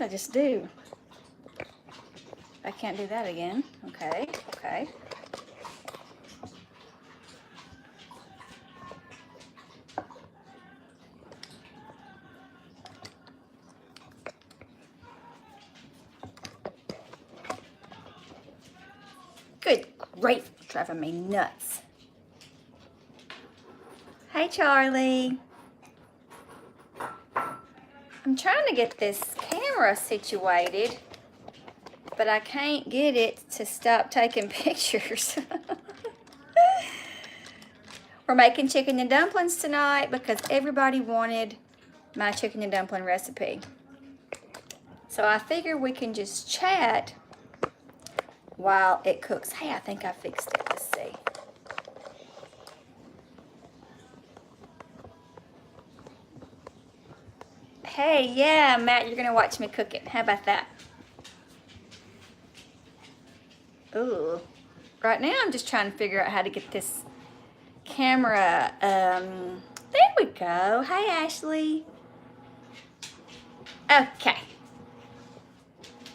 I just do? I can't do that again. Okay, okay. Good grief, driving me nuts. Hey, Charlie. I'm trying to get this camera situated, but I can't get it to stop taking pictures. We're making chicken and dumplings tonight because everybody wanted my chicken and dumpling recipe. So I figure we can just chat while it cooks. Hey, I think I fixed it. Let's see. Hey, yeah, Matt, you're gonna watch me cook it. How about that? Ooh. Right now I'm just trying to figure out how to get this camera. There we go. Hey, Ashley. Okay.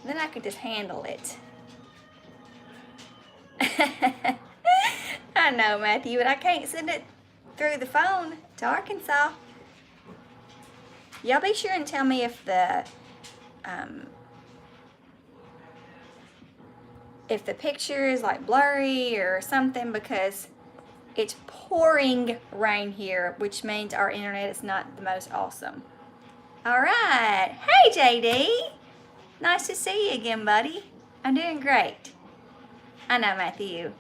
Then I can just handle it. I know, Matthew, but I can't send it through the phone to Arkansas. Y'all be sure and tell me if the picture is like blurry or something, because it's pouring rain here, which means our internet is not the most awesome. All right. Hey, JD. Nice to see you again, buddy. I'm doing great. I know, Matthew.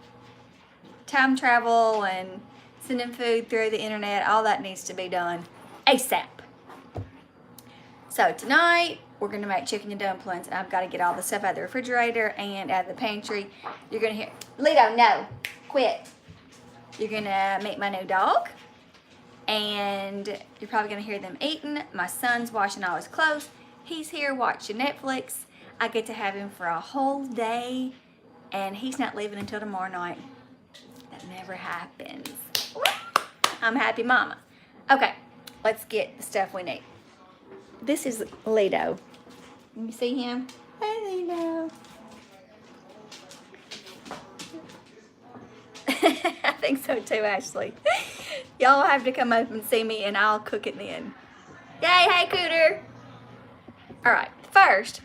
Time travel and sending food through the internet, all that needs to be done ASAP. So tonight, we're gonna make chicken and dumplings, and I've gotta get all the stuff out of the refrigerator and out of the pantry. You're gonna hear, Lito, no, quit. You're gonna meet my new dog, and you're probably gonna hear them eating. My son's washing all his clothes. He's here watching Netflix. I get to have him for a whole day, and he's not leaving until tomorrow night. That never happens. I'm a happy mama. Okay, let's get the stuff we need. This is Lito. You see him? Hey, Lito. I think so too, Ashley. Y'all have to come up and see me, and I'll cook it then. Yay, hey, Cooter. All right, first,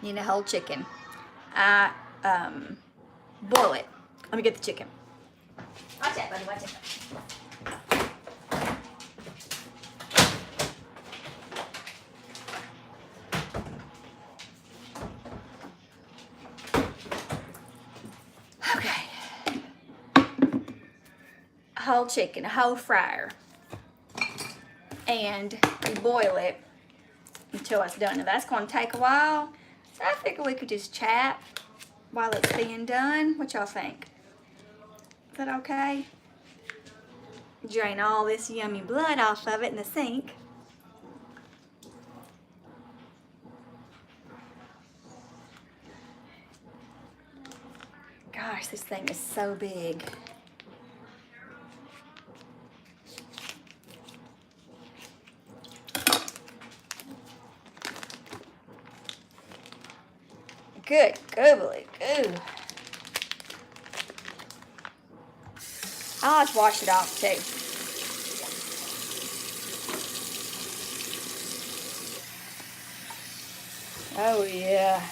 you need a whole chicken. I boil it. Let me get the chicken. Watch it, buddy, watch it. Whole chicken, a whole fryer, and we boil it until it's done. Now that's going to take a while, so I figure we could just chat while it's being done. What y'all think? Is that okay? Drain all this yummy blood off of it in the sink. Gosh, this thing is so big. Good, goobly, goo. I'll just wash it off too. Oh yeah.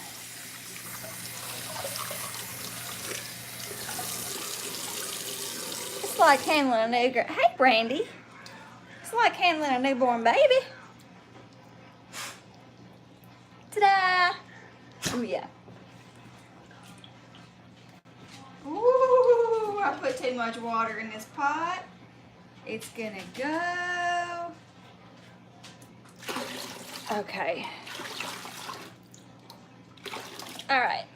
It's like handling a new girl. Hey, Brandy. It's like handling a newborn baby. Ta-da! Oh yeah. Ooh, I put too much water in this pot. It's gonna go. Okay. All right.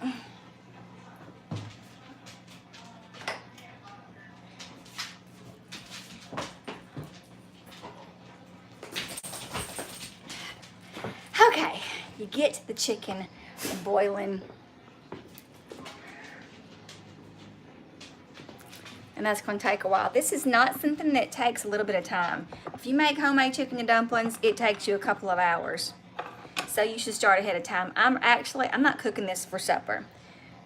Okay, you get the chicken boiling. And that's going to take a while. This is not something that takes a little bit of time. If you make homemade chicken and dumplings, it takes you a couple of hours. So you should start ahead of time. I'm not cooking this for supper.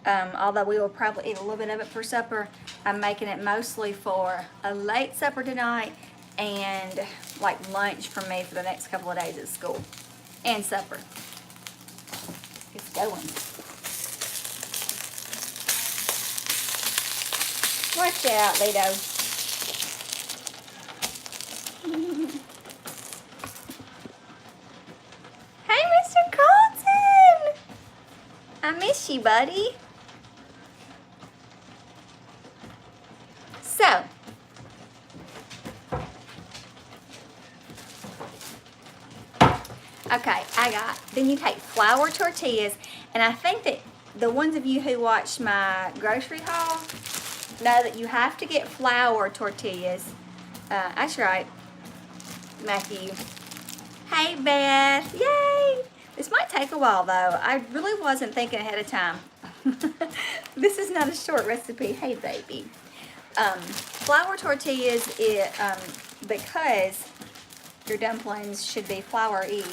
Although we will probably eat a little bit of it for supper. I'm making it mostly for a late supper tonight and like lunch for me for the next couple of days at school. And supper. It's going. Watch out, Lito. Hey, Mr. Colton! I miss you, buddy. So, okay, then you take flour tortillas, and I think that the ones of you who watch my grocery haul know that you have to get flour tortillas. That's right, Matthew. Hey, Beth. Yay! This might take a while, though. I really wasn't thinking ahead of time. This is not a short recipe. Hey, baby. Flour tortillas, because your dumplings should be flour-y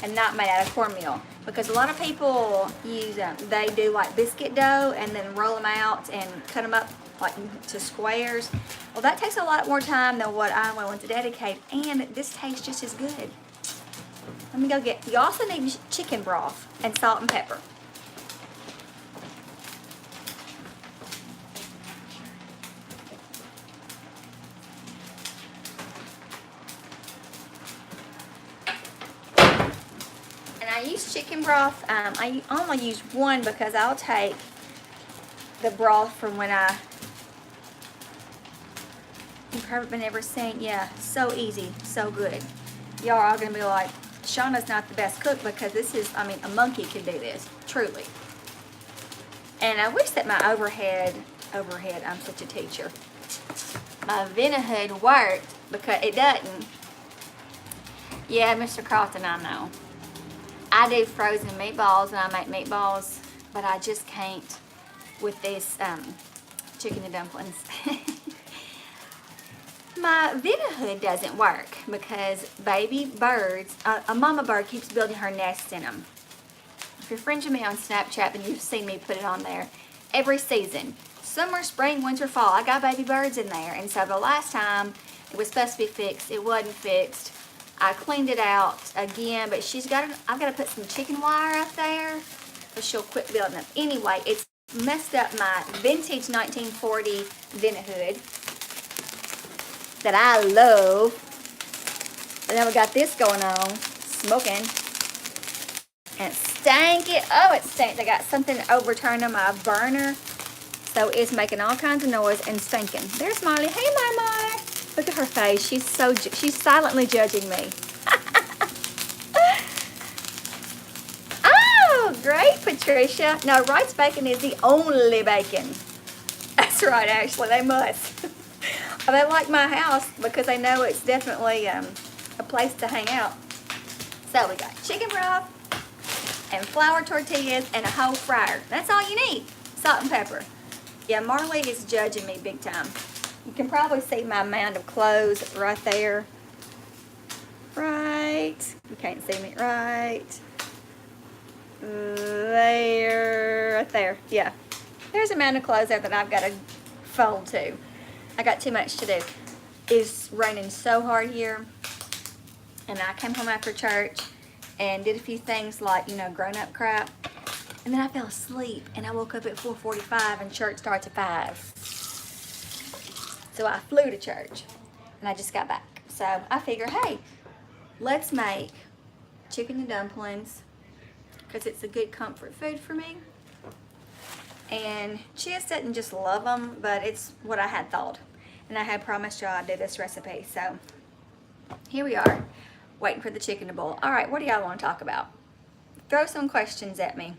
and not made out of cornmeal. Because a lot of people they do like biscuit dough and then roll them out and cut them up like to squares. Well, that takes a lot more time than what I'm willing to dedicate, and this tastes just as good. Let me go get, you also need chicken broth and salt and pepper. And I use chicken broth. I only use one because I'll take the broth from when you've probably never seen, yeah, so easy, so good. Y'all are going to be like, Shauna's not the best cook because this is, I mean, a monkey could do this, truly. And I wish that my overhead, I'm such a teacher, my Vinahood worked, because it doesn't. Yeah, Mr. Carlton, I know. I do frozen meatballs and I make meatballs, but I just can't with this chicken and dumplings. My Vinahood doesn't work because baby birds, a mama bird keeps building her nest in them. If you're friends with me on Snapchat, then you've seen me put it on there. Every season, summer, spring, winter, fall, I got baby birds in there. And so the last time it was supposed to be fixed, it wasn't fixed. I cleaned it out again, but I've got to put some chicken wire up there, so she'll quit building them. Anyway, it's messed up my vintage 1940 Vinahood that I love. And then we got this going on, smoking. And it stank it. Oh, it stinks. I got something overturned on my burner. So it's making all kinds of noise and stinking. There's Molly. Hey, Mama. Look at her face. She's silently judging me. Oh, great, Patricia. No, Wright's bacon is the only bacon. That's right, Ashley. They must. They like my house because they know it's definitely a place to hang out. So we got chicken broth and flour tortillas and a whole fryer. That's all you need. Salt and pepper. Yeah, Marley is judging me big time. You can probably see my mound of clothes right there. Right. You can't see me. Right. There. Right there. Yeah. There's a mound of clothes there that I've got to fold to. I got too much to do. It's raining so hard here. And I came home after church and did a few things like, grown-up crap. And then I fell asleep and I woke up at 4:45 and church starts at 5. So I flew to church and I just got back. So I figure, hey, let's make chicken and dumplings because it's a good comfort food for me. And Chiz doesn't just love them, but it's what I had thought. And I had promised y'all I'd do this recipe. So here we are, waiting for the chicken to boil. All right, what do y'all want to talk about? Throw some questions at me.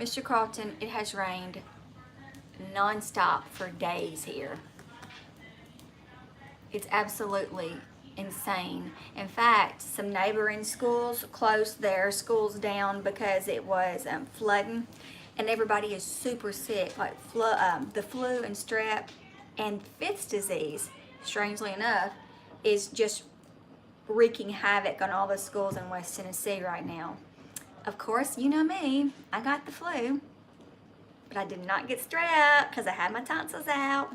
Mr. Carlton, it has rained non-stop for days here. It's absolutely insane. In fact, some neighboring schools closed their schools down because it was flooding, and everybody is super sick, like the flu and strep and Fifth's disease, strangely enough, is just wreaking havoc on all the schools in West Tennessee right now. Of course, you know me, I got the flu, but I did not get strep because I had my tonsils out.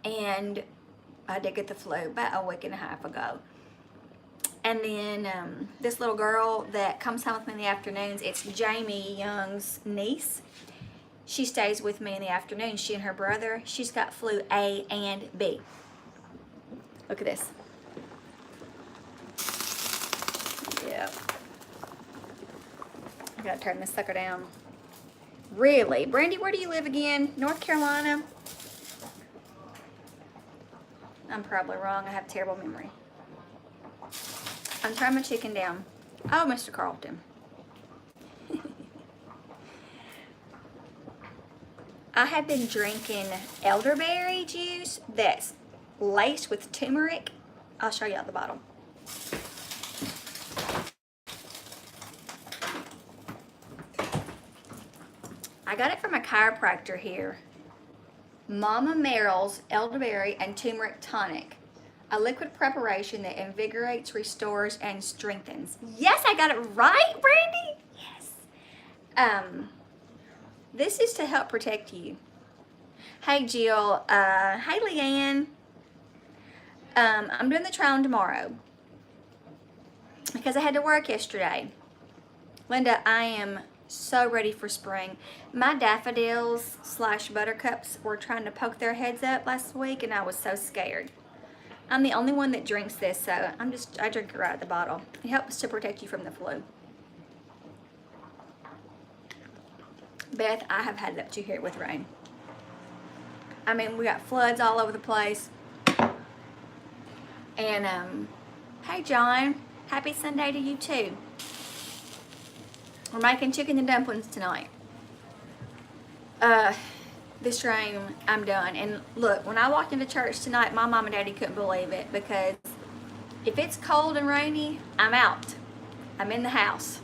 And I did get the flu about a week and a half ago. And then this little girl that comes home with me in the afternoons, it's Jamie Young's niece. She stays with me in the afternoon. She and her brother, she's got flu A and B. Look at this. Yep. I gotta turn this sucker down. Really? Brandy, where do you live again? North Carolina? I'm probably wrong. I have terrible memory. I'm turning my chicken down. Oh, Mr. Carlton. I have been drinking elderberry juice that's laced with turmeric. I'll show you out the bottle. I got it from a chiropractor here. Mama Merrill's elderberry and turmeric tonic. A liquid preparation that invigorates, restores, and strengthens. Yes, I got it right, Brandy? Yes. This is to help protect you. Hey, Jill. Hey, Leanne. I'm doing the trial tomorrow because I had to work yesterday. Linda, I am so ready for spring. My daffodils / buttercups were trying to poke their heads up last week, and I was so scared. I'm the only one that drinks this, so I drink it right out of the bottle. It helps to protect you from the flu. Beth, I have had that, but you hear it with rain. I mean, we got floods all over the place. And, hey, John, happy Sunday to you, too. We're making chicken and dumplings tonight. This rain, I'm done. And look, when I walked into church tonight, my mom and daddy couldn't believe it, because if it's cold and rainy, I'm out. I'm in the house.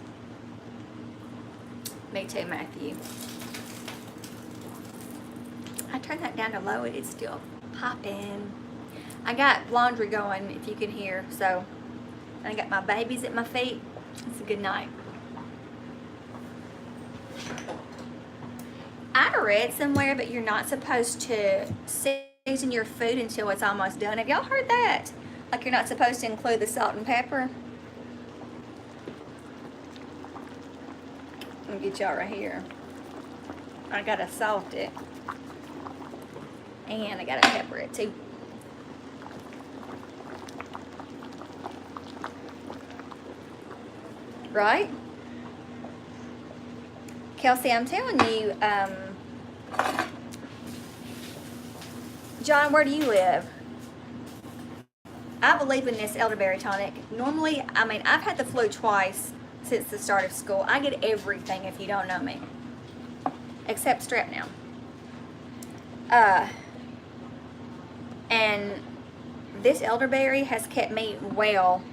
Me too, Matthew. I turned that down to low, it's still popping. I got laundry going, if you can hear, so I got my babies at my feet. It's a good night. I read somewhere, but you're not supposed to season your food until it's almost done. Have y'all heard that? Like you're not supposed to include the salt and pepper. Let me get y'all right here. I gotta salt it. And I gotta pepper it too. Right? Kelsey, I'm telling you, John, where do you live? I believe in this elderberry tonic. Normally, I mean, I've had the flu twice since the start of school. I get everything if you don't know me. Except strep now. And this elderberry has kept me well,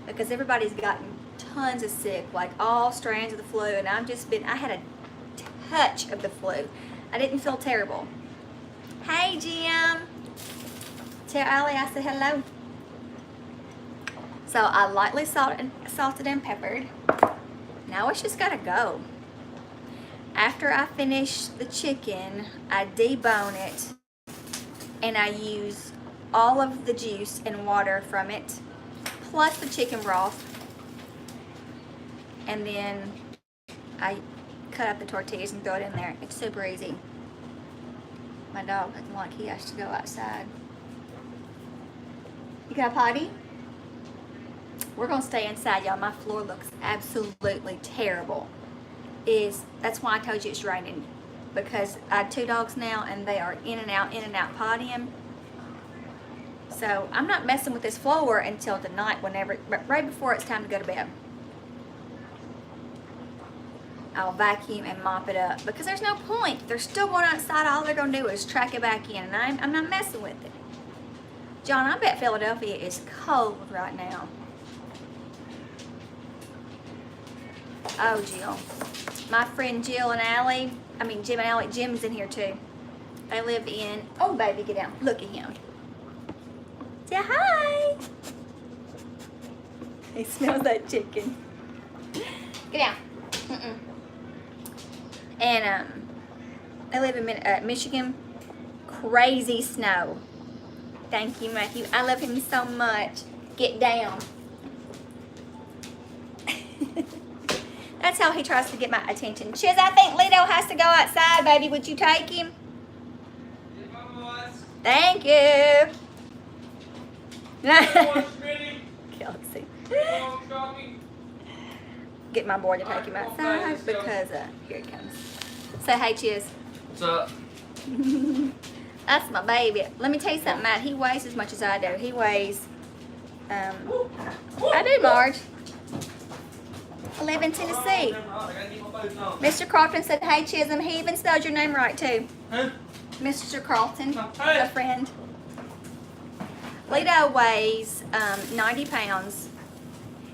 because everybody's gotten tons of sick, like all strands of the flu, and I had a touch of the flu. I didn't feel terrible. Hey, Jim. Tell Allie I said hello. So I lightly salted and peppered. Now it's just gotta go. After I finish the chicken, I debone it, and I use all of the juice and water from it, plus the chicken broth, and then I cut up the tortillas and throw it in there. It's super easy. My dog doesn't like, he has to go outside. You got a potty? We're gonna stay inside, y'all. My floor looks absolutely terrible. That's why I told you it's raining, because I have 2 dogs now, and they are in and out pottying. So I'm not messing with this floor until tonight, right before it's time to go to bed. I'll vacuum and mop it up, because there's no point. They're still going outside. All they're going to do is track it back in, and I'm not messing with it. John, I bet Philadelphia is cold right now. Oh, Jill. My friend Jill and Allie, Jim and Allie, Jim's in here too. They live in, oh baby, get down. Look at him. Say hi. He smells that chicken. Get down. Mm-mm. And I live in Michigan. Crazy snow. Thank you, Matthew. I love him so much. Get down. That's how he tries to get my attention. Chiz, I think Lido has to go outside, baby. Would you take him? Thank you. Kelsey. Get my boy to take him outside because here it comes. Say hey, Chiz. What's up? That's my baby. Let me tell you something, Matt. He weighs as much as I do. He weighs, I do, Marge. I live in Tennessee. Mr. Carlton said, hey, Chisholm. He even spelled your name right, too. Huh? Mr. Carlton, a friend. Lido weighs 90 pounds.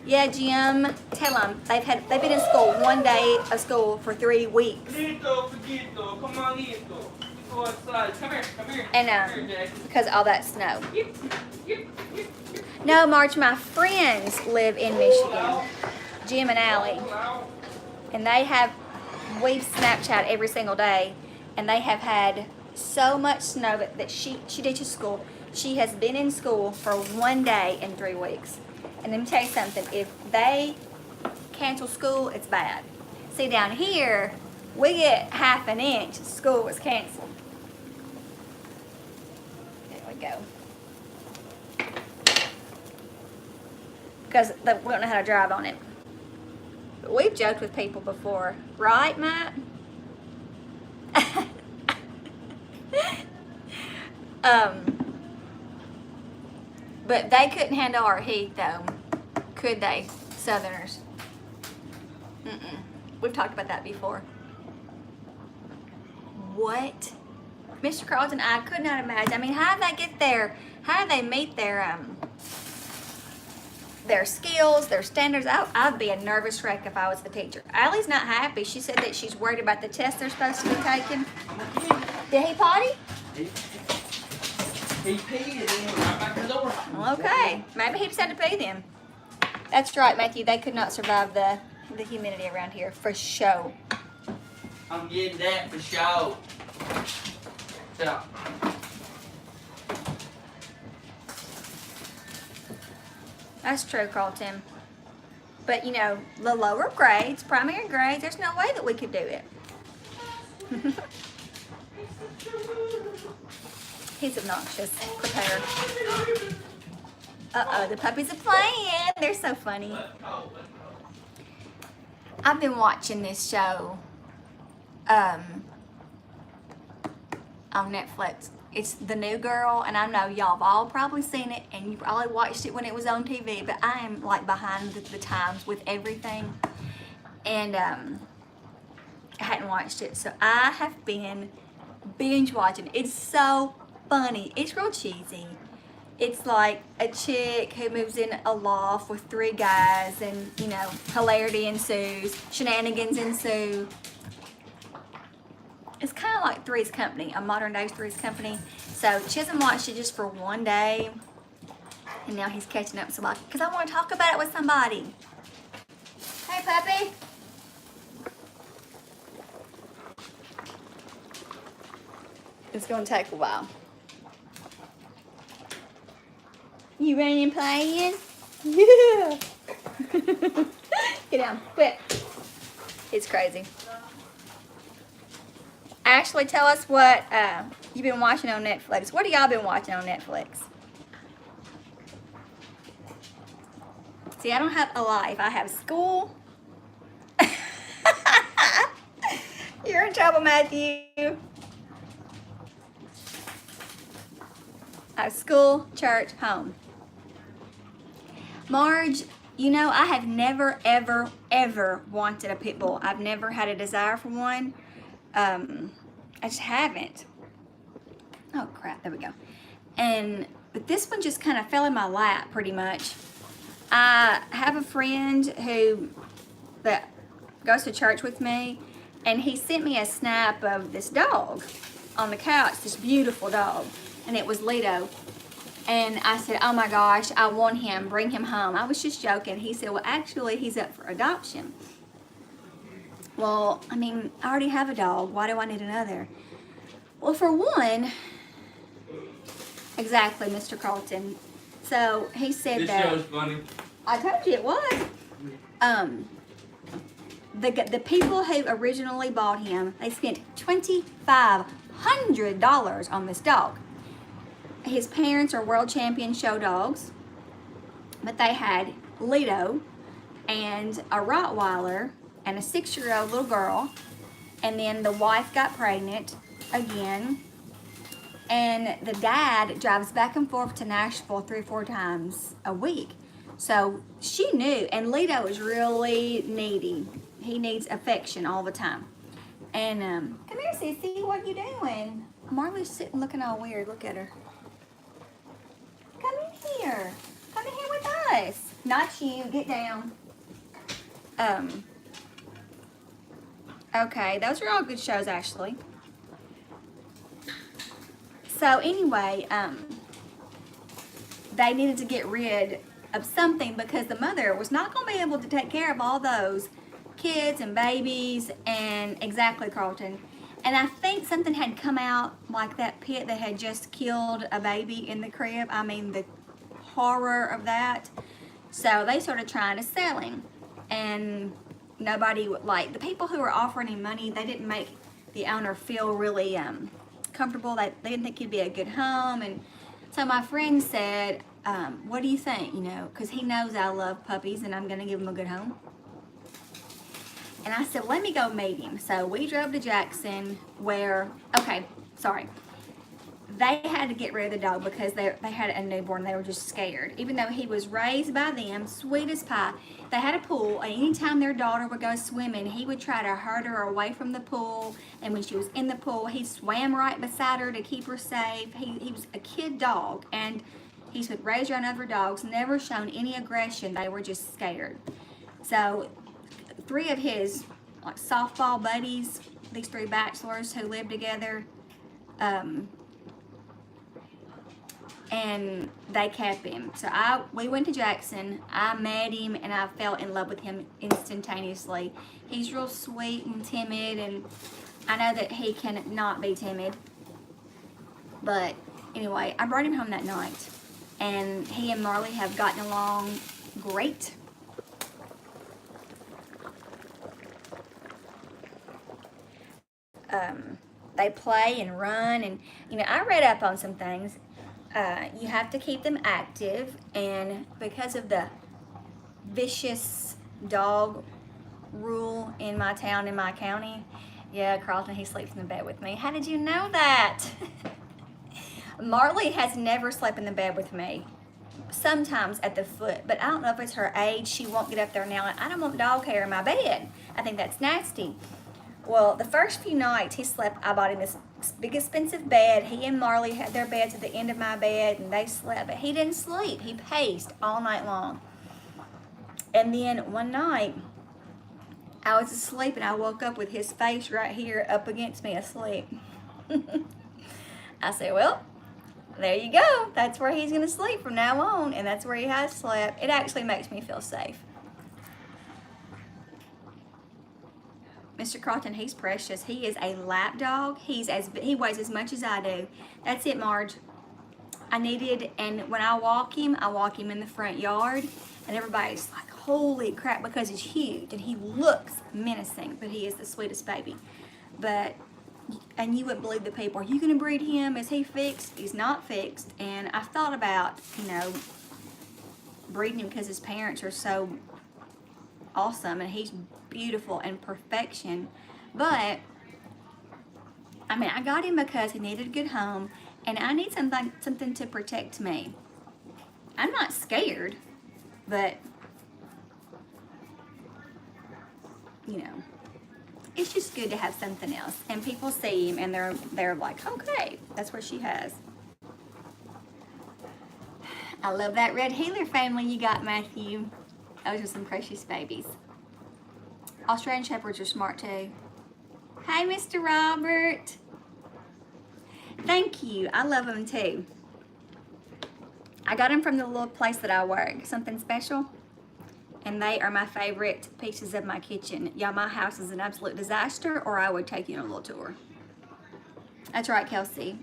Yeah, Jim, tell them they've been in school 1 day of school for 3 weeks. Come on, go outside. Come here. And because of all that snow. No, Marge, my friends live in Michigan, Jim and Allie, and we've Snapchat every single day, and they have had so much snow that she ditches school. She has been in school for 1 day in 3 weeks. And let me tell you something, if they cancel school, it's bad. See, down here, we get half an inch, school was canceled. There we go. Because we don't know how to drive on it. But we've joked with people before, right, Matt? But they couldn't handle our heat, though, could they, Southerners? Mm-mm. We've talked about that before. What? Mr. Carlton, I could not imagine. I mean, how did they get there? How did they meet their skills, their standards? I'd be a nervous wreck if I was the teacher. Allie's not happy. She said that she's worried about the test they're supposed to be taking. Did he potty? He peed and then went right back to the door. Okay, maybe he just had to pee then. That's right, Matthew. They could not survive the humidity around here for show. I'm getting that for sure. So. That's true, Carlton. But you know, the lower grades, primary grades, there's no way that we could do it. He's obnoxious. Prepare. Uh-oh, the puppies are playing. They're so funny. I've been watching this show on Netflix. It's The New Girl, and I know y'all have all probably seen it, and you probably watched it when it was on TV, but I am like behind the times with everything, and I hadn't watched it, so I have been binge watching. It's so funny. It's real cheesy. It's like a chick who moves in a loft with 3 guys, and you know, hilarity ensues, shenanigans ensue. It's kind of like Three's Company, a modern day Three's Company. So Chisholm watched it just for 1 day, and now he's catching up. So like, because I want to talk about it with somebody. Hey, puppy. It's going to take a while. You running and playing? Yeah. Get down, quick. It's crazy. Ashley, tell us what you've been watching on Netflix. What have y'all been watching on Netflix? See, I don't have a life. I have school. You're in trouble, Matthew. I have school, church, home. Marge, you know, I have never, ever, ever wanted a pit bull. I've never had a desire for one. I just haven't. Oh crap, there we go. But this one just kind of fell in my lap pretty much. I have a friend that goes to church with me, and he sent me a snap of this dog on the couch, this beautiful dog, and it was Lido. And I said, oh my gosh, I want him, bring him home. I was just joking. He said, well, actually, he's up for adoption. Well, I mean, I already have a dog. Why do I need another? Well, for one, exactly, Mr. Carlton. So he said This that. show's funny. I told you it was. The people who originally bought him, they spent $2,500 on this dog. His parents are world champion show dogs, but they had Lido and a Rottweiler and a 6-year-old little girl, and then the wife got pregnant again, and the dad drives back and forth to Nashville 3 or 4 times a week. So she knew, and Lido is really needy. He needs affection all the time. And come here, Sissy, what you doing? Marley's sitting looking all weird. Look at her. Come in here. Come in here with us. Not you. Get down. Okay, those are all good shows, actually. So anyway, they needed to get rid of something because the mother was not going to be able to take care of all those kids and babies, and exactly, Carlton. And I think something had come out, like that pit that had just killed a baby in the crib. I mean, the horror of that. So they started trying to sell him, and nobody would, like, the people who were offering him money, they didn't make the owner feel really comfortable. They didn't think he'd be a good home. And so my friend said, what do you think, you know, because he knows I love puppies and I'm going to give him a good home. And I said, let me go meet him. So we drove to Jackson where, okay, sorry. They had to get rid of the dog because they had a newborn. They were just scared. Even though he was raised by them, sweet as pie. They had a pool, and anytime their daughter would go swimming, he would try to herd her away from the pool. And when she was in the pool, he swam right beside her to keep her safe. He was a kid dog, and he's been raised around other dogs, never shown any aggression. They were just scared. So 3 of his like softball buddies, these 3 bachelors who lived together, and they kept him. So we went to Jackson. I met him and I fell in love with him instantaneously. He's real sweet and timid, and I know that he can not be timid. But anyway, I brought him home that night, and he and Marley have gotten along great. They play and run, and you know, I read up on some things. You have to keep them active, and because of the vicious dog rule in my town, in my county, yeah, Carlton, he sleeps in the bed with me. How did you know that? Marley has never slept in the bed with me. Sometimes at the foot, but I don't know if it's her age. She won't get up there now. I don't want dog hair in my bed. I think that's nasty. Well, the first few nights he slept, I bought him this big expensive bed. He and Marley had their beds at the end of my bed, and they slept, but he didn't sleep. He paced all night long. And then one night, I was asleep, and I woke up with his face right here up against me asleep. I said, well, there you go. That's where he's going to sleep from now on, and that's where he has slept. It actually makes me feel safe. Mr. Carlton, he's precious. He is a lap dog. He weighs as much as I do. That's it, Marge. And when I walk him in the front yard, and everybody's like, holy crap, because he's huge, and he looks menacing, but he is the sweetest baby. And you wouldn't believe the people, are you going to breed him? Is he fixed? He's not fixed. And I've thought about, you know, breeding him because his parents are so awesome, and he's beautiful and perfection. But I mean, I got him because he needed a good home, and I need something to protect me. I'm not scared, but you know, it's just good to have something else. And people see him and they're like, okay, that's what she has. I love that red heeler family you got, Matthew. Those are some precious babies. Australian Shepherds are smart too. Hey, Mr. Robert. Thank you. I love them too. I got them from the little place that I work, Something Special. And they are my favorite pieces of my kitchen. Y'all, my house is an absolute disaster, or I would take you on a little tour. That's right, Kelsey.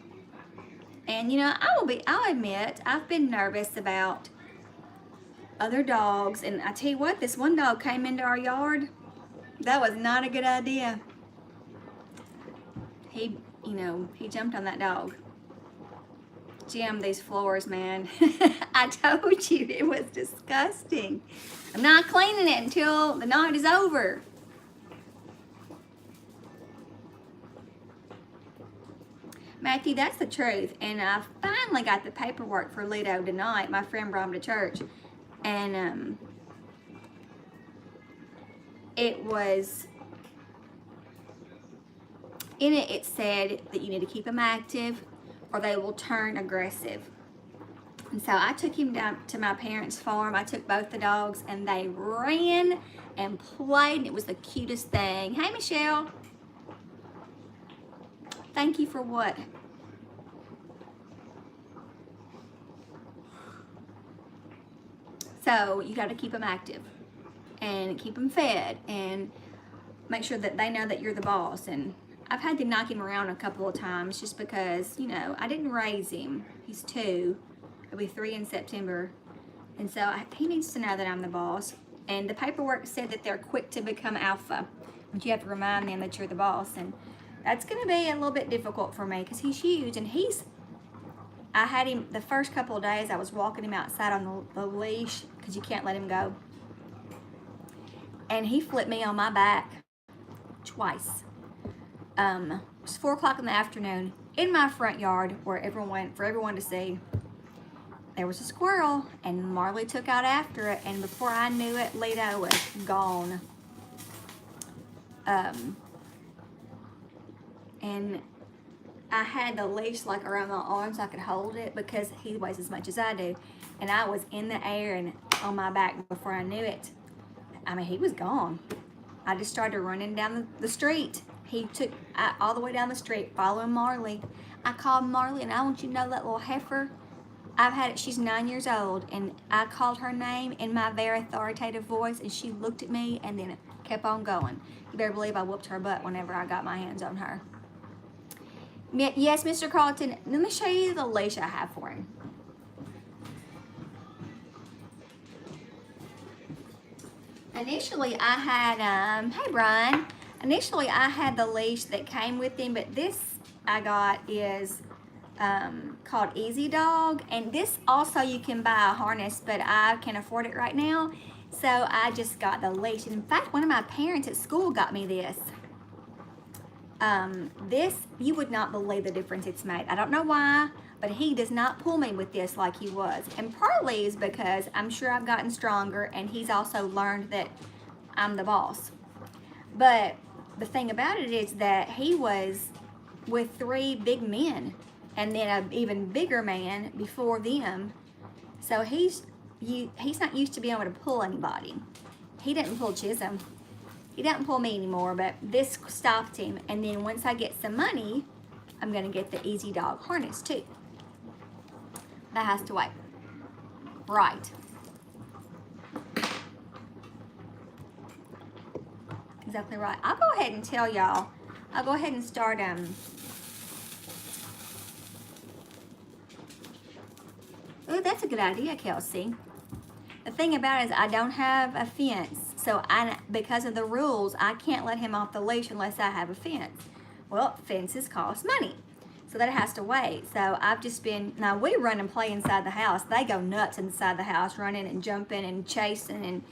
And you know, I'll admit, I've been nervous about other dogs. And I tell you what, this one dog came into our yard. That was not a good idea. He jumped on that dog. Jim, these floors, man. I told you it was disgusting. I'm not cleaning it until the night is over. Matthew, that's the truth. And I finally got the paperwork for Lido tonight. My friend brought him to church. And it was, in it, it said that you need to keep them active or they will turn aggressive. And so I took him down to my parents' farm. I took both the dogs and they ran and played. And it was the cutest thing. Hey, Michelle. Thank you for what? So you got to keep them active and keep them fed and make sure that they know that you're the boss. And I've had to knock him around a couple of times just because, you know, I didn't raise him. He's 2. He'll be 3 in September. And so he needs to know that I'm the boss. And the paperwork said that they're quick to become alpha. But you have to remind them that you're the boss. And that's going to be a little bit difficult for me because he's huge. And I had him the first couple of days. I was walking him outside on the leash because you can't let him go. And he flipped me on my back twice. It was 4 o'clock in the afternoon in my front yard for everyone to see. There was a squirrel and Marley took out after it, and before I knew it, Lido was gone. And I had the leash like around my arms so I could hold it because he weighs as much as I do. And I was in the air and on my back before I knew it. I mean, he was gone. I just started running down the street. He took all the way down the street following Marley. I called Marley, and I want you to know that little heifer, she's 9 years old, and I called her name in my very authoritative voice, and she looked at me and then kept on going. You better believe I whooped her butt whenever I got my hands on her. Yes, Mr. Carlton, let me show you the leash I have for him. Initially, I had, hey Brian, initially I had the leash that came with him, but this I got is called Easy Dog, and this also you can buy a harness, but I can't afford it right now, so I just got the leash. And in fact, one of my parents at school got me this. This, you would not believe the difference it's made. I don't know why, but he does not pull me with this like he was. And partly is because I'm sure I've gotten stronger, and he's also learned that I'm the boss. But the thing about it is that he was with 3 big men and then an even bigger man before them. So he's not used to being able to pull anybody. He didn't pull Chisholm. He doesn't pull me anymore, but this stopped him. And then once I get some money, I'm gonna get the Easy Dog harness too. That has to wait. Right. Exactly right. I'll go ahead and tell y'all. I'll go ahead and start oh, that's a good idea, Kelsey. The thing about it is I don't have a fence. So because of the rules, I can't let him off the leash unless I have a fence. Well, fences cost money. So that has to wait. So I've just been, now we run and play inside the house. They go nuts inside the house, running and jumping and chasing, and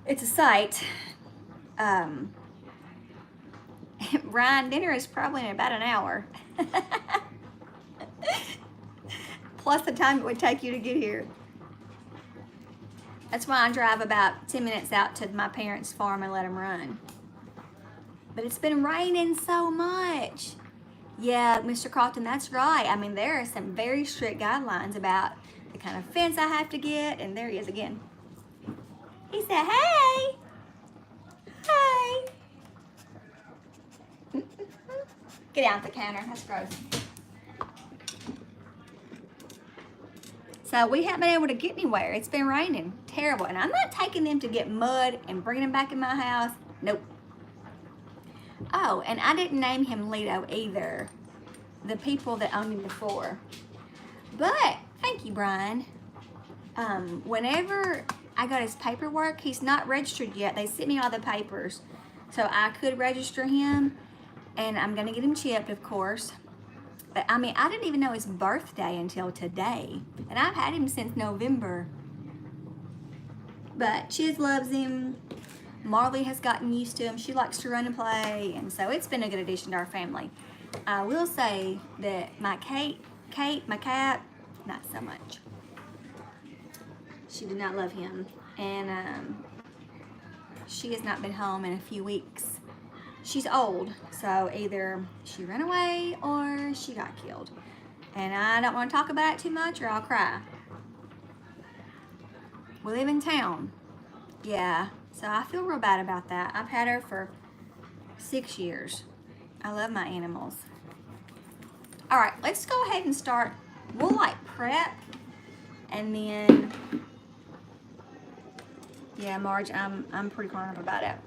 it's a sight. Ryan, dinner is probably in about an hour. Plus the time it would take you to get here. That's why I drive about 10 minutes out to my parents' farm and let them run. But it's been raining so much. Yeah, Mr. Carlton, that's right. I mean, there are some very strict guidelines about the kind of fence I have to get. And there he is again. He said, hey. Hey. Get out the counter. That's gross. So we haven't been able to get anywhere. It's been raining. Terrible. And I'm not taking them to get mud and bringing them back in my house. Nope. Oh, and I didn't name him Lido either. The people that owned him before. But, thank you, Brian. Whenever I got his paperwork, he's not registered yet. They sent me all the papers. So I could register him. And I'm going to get him chipped, of course. But, I mean, I didn't even know his birthday until today. And I've had him since November. But Chiz loves him. Marley has gotten used to him. She likes to run and play. And so it's been a good addition to our family. I will say that my Kate, my cat, not so much. She did not love him. And she has not been home in a few weeks. She's old, so either she ran away or she got killed. And I don't want to talk about it too much or I'll cry. We live in town. Yeah, so I feel real bad about that. I've had her for 6 years. I love my animals. All right, let's go ahead and start. We'll like prep and then, yeah, Marge, I'm pretty grown up about it.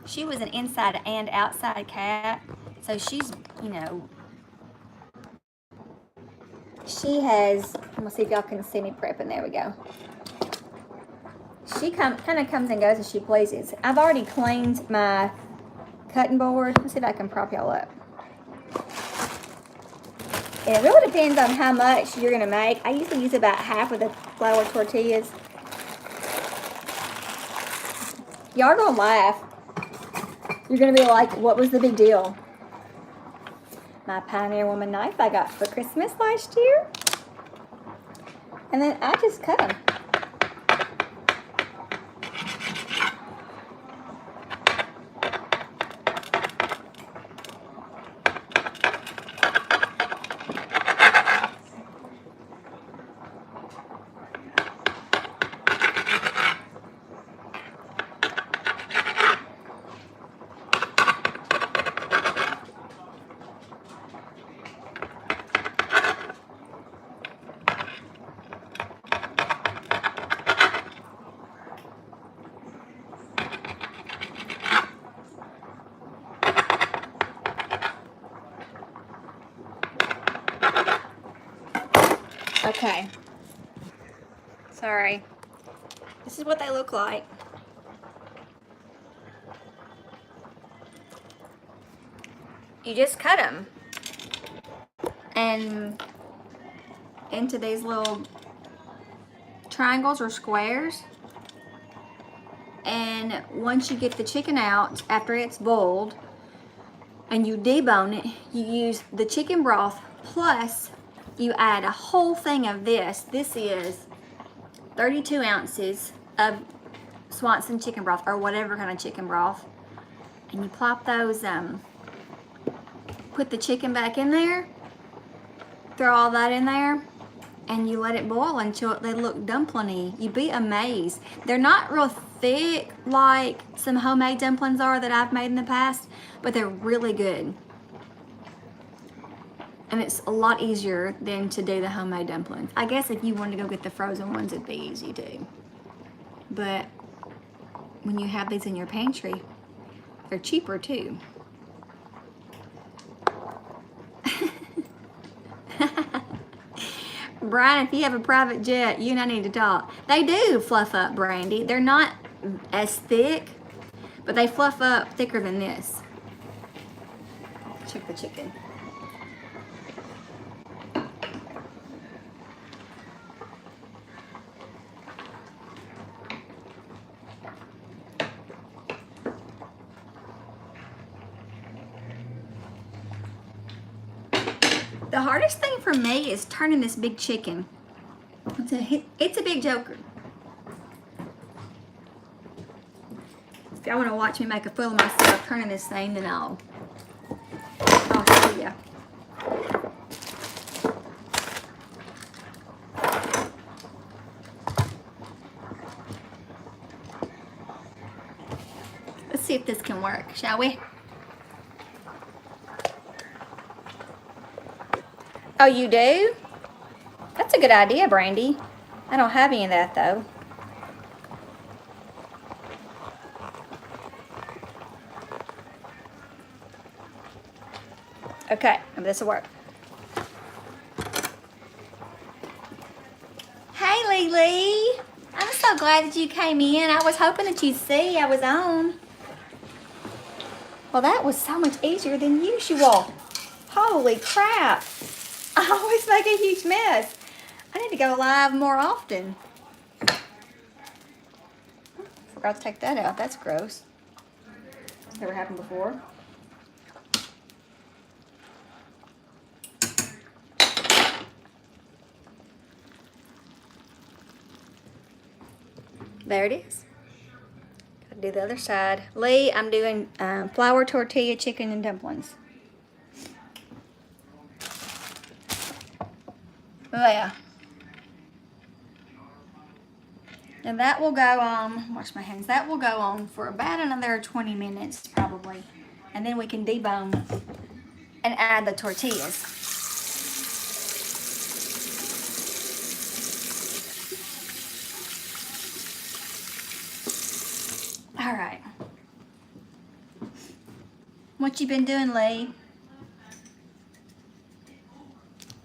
She was an inside and outside cat, so she's, you know, she has, I'm gonna see if y'all can see me prepping. There we go. She kind of comes and goes as she pleases. I've already cleaned my cutting board. Let's see if I can prop y'all up. And it really depends on how much you're gonna make. I usually use about half of the flour tortillas. Y'all gonna laugh. You're going to be like, what was the big deal? My Pioneer Woman knife I got for Christmas last year. And then I just cut them. Okay. Sorry. This is what they look like. You just cut them. And into these little triangles or squares. And once you get the chicken out, after it's boiled, and you debone it, you use the chicken broth plus you add a whole thing of this. This is 32 ounces of Swanson chicken broth or whatever kind of chicken broth. And you plop those, put the chicken back in there, throw all that in there, and you let it boil until they look dumpling-y. You'd be amazed. They're not real thick like some homemade dumplings are that I've made in the past, but they're really good. And it's a lot easier than to do the homemade dumplings. I guess if you wanted to go get the frozen ones, it'd be easy too. But when you have these in your pantry, they're cheaper too. Brian, if you have a private jet, you and I need to talk. They do fluff up, Brandy. They're not as thick, but they fluff up thicker than this. Check the chicken. The hardest thing for me is turning this big chicken. It's a big joker. If y'all want to watch me make a fool of myself turning this thing, then I'll show you. Let's see if this can work, shall we? Oh, you do? That's a good idea, Brandy. I don't have any of that though. Okay, this will work. Hey, Lily. I'm so glad that you came in. I was hoping that you'd see I was on. Well, that was so much easier than usual. Holy crap. I always make a huge mess. I need to go live more often. Forgot to take that out. That's gross. Never happened before. There it is. Gotta do the other side. Lee, I'm doing flour tortilla, chicken, and dumplings. There. And that will go on, wash my hands, that will go on for about another 20 minutes probably. And then we can debone and add the tortillas. All right. What you been doing, Lee?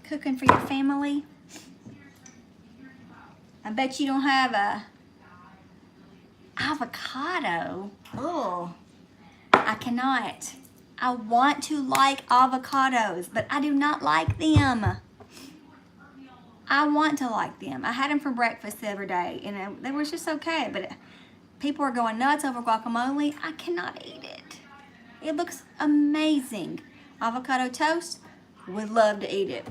Cooking for your family? I bet you don't have a avocado. Oh, I cannot. I want to like avocados, but I do not like them. I want to like them. I had them for breakfast the other day, and they were just okay, but people are going nuts over guacamole. I cannot eat it. It looks amazing. Avocado toast, would love to eat it.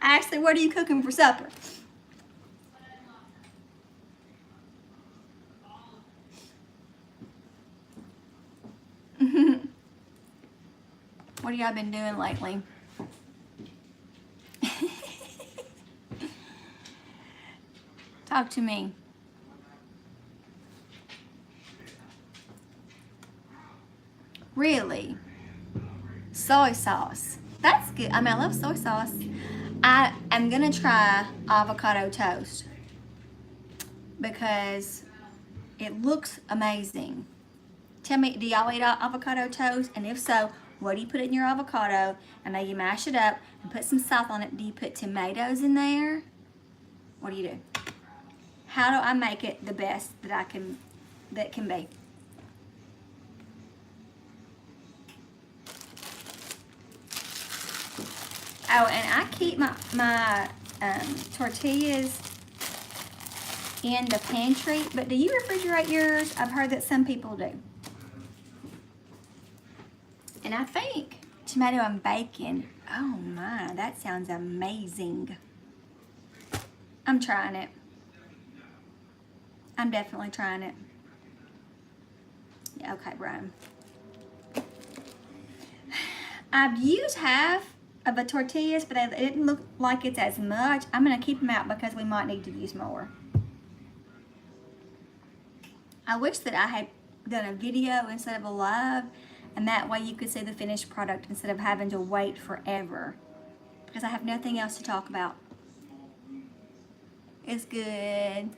Ashley, what are you cooking for supper? What have y'all been doing lately? Talk to me. Really? Soy sauce. That's good. I mean, I love soy sauce. I am gonna try avocado toast because it looks amazing. Tell me, do y'all eat avocado toast? And if so, what do you put in your avocado? I know you mash it up and put some salt on it. Do you put tomatoes in there? What do you do? How do I make it the best that can be? Oh, and I keep my tortillas in the pantry, but do you refrigerate yours? I've heard that some people do. And I think tomato and bacon, oh my, that sounds amazing. I'm trying it. I'm definitely trying it. Yeah, okay, Brian. I've used half of the tortillas, but it didn't look like it's as much. I'm gonna keep them out because we might need to use more. I wish that I had done a video instead of a live, and that way you could see the finished product instead of having to wait forever, because I have nothing else to talk about. It's good.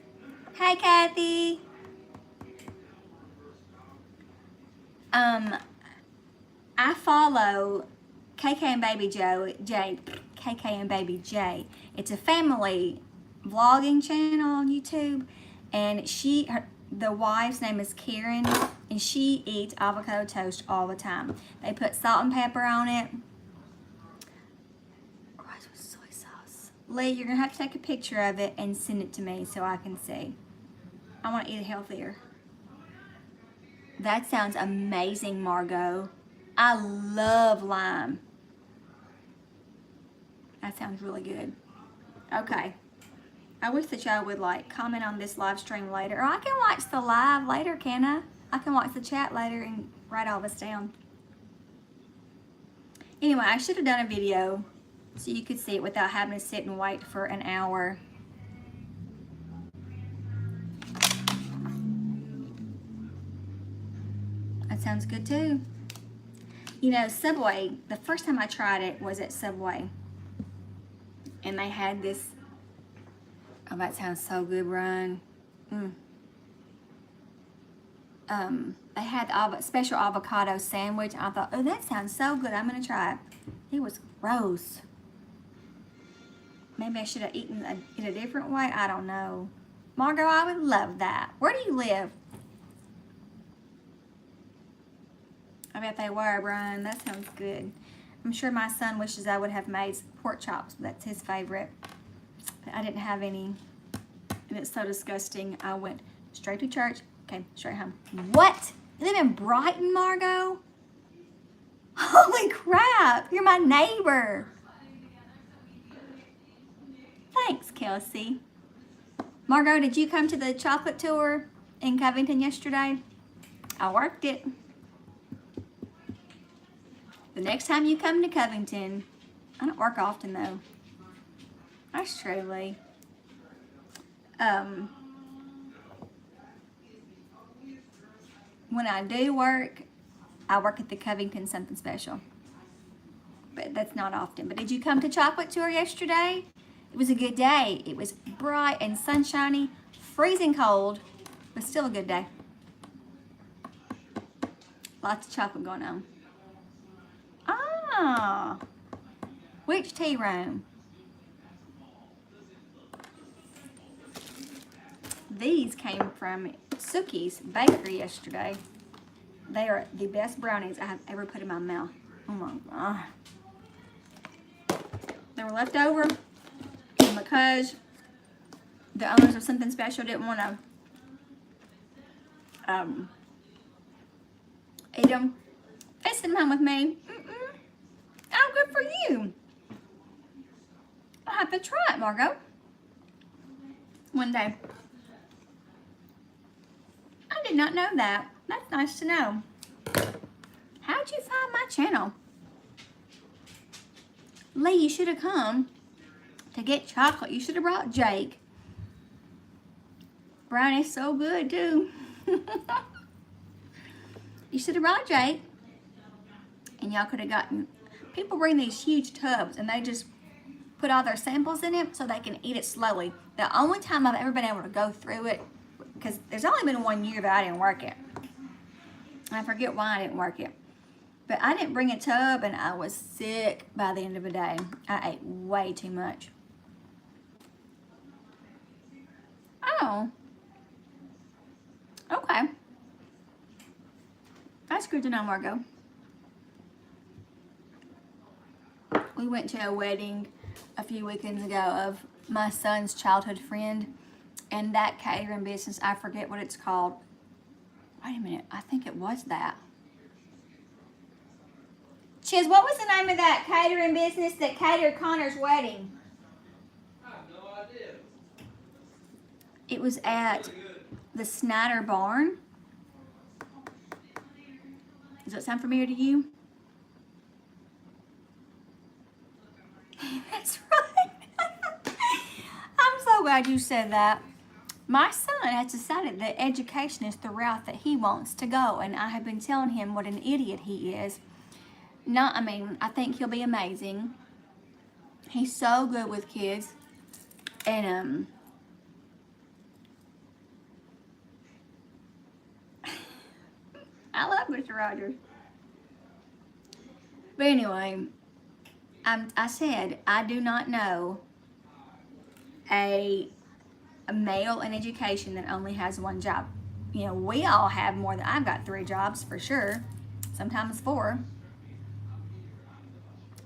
Hey, Kathy. I follow KK and Baby KK and Baby J. It's a family vlogging channel on YouTube, and the wife's name is Karen, and she eats avocado toast all the time. They put salt and pepper on it. Rice with soy sauce. Lee, you're gonna have to take a picture of it and send it to me so I can see. I want to eat it healthier. That sounds amazing, Margot. I love lime. That sounds really good. Okay. I wish that y'all would comment on this live stream later. Or I can watch the live later, can I? I can watch the chat later and write all this down. Anyway, I should have done a video so you could see it without having to sit and wait for an hour. That sounds good too. You know, Subway, the first time I tried it was at Subway. And they had this, oh, that sounds so good, Brian. They had the special avocado sandwich. I thought, oh, that sounds so good. I'm going to try it. It was gross. Maybe I should have eaten it a different way. I don't know. Margot, I would love that. Where do you live? I bet they were, Brian. That sounds good. I'm sure my son wishes I would have made pork chops. That's his favorite. But I didn't have any. And it's so disgusting. I went straight to church. Okay, straight home. What? You live in Brighton, Margot? Holy crap. You're my neighbor. Thanks, Kelsey. Margot, did you come to the chocolate tour in Covington yesterday? I worked it. The next time you come to Covington, I don't work often though. That's truly. When I do work, I work at the Covington Something Special. But that's not often. But did you come to chocolate tour yesterday? It was a good day. It was bright and sunshiny, freezing cold, but still a good day. Lots of chocolate going on. Ah, which tea room? These came from Sookie's Bakery yesterday. They are the best brownies I have ever put in my mouth. Oh my God. They were left over, and because the owners of Something Special didn't want to eat them, they sent them home with me. Oh, good for you. I'll have to try it, Margot. One day. I did not know that. That's nice to know. How'd you find my channel? Lee, you should have come to get chocolate. You should have brought Jake. Brownie's so good, too. You should have brought Jake. And y'all could have gotten... People bring these huge tubs and they just put all their samples in it so they can eat it slowly. The only time I've ever been able to go through it, because there's only been 1 year that I didn't work it. I forget why I didn't work it. But I didn't bring a tub and I was sick by the end of the day. I ate way too much. Oh. Okay. That's good to know, Margot. We went to a wedding a few weekends ago of my son's childhood friend, and that catering business, I forget what it's called. Wait a minute, I think it was that. Chiz, what was the name of that catering business that catered Connor's wedding? I have no idea. It was at the Snyder Barn. Does that sound familiar to you? That's right. I'm so glad you said that. My son has decided that education is the route that he wants to go, and I have been telling him what an idiot he is. I think he'll be amazing. He's so good with kids, and I love Mr. Rogers. But anyway, I said, I do not know a male in education that only has one job. You know, we all have more than, I've got 3 jobs for sure, sometimes 4.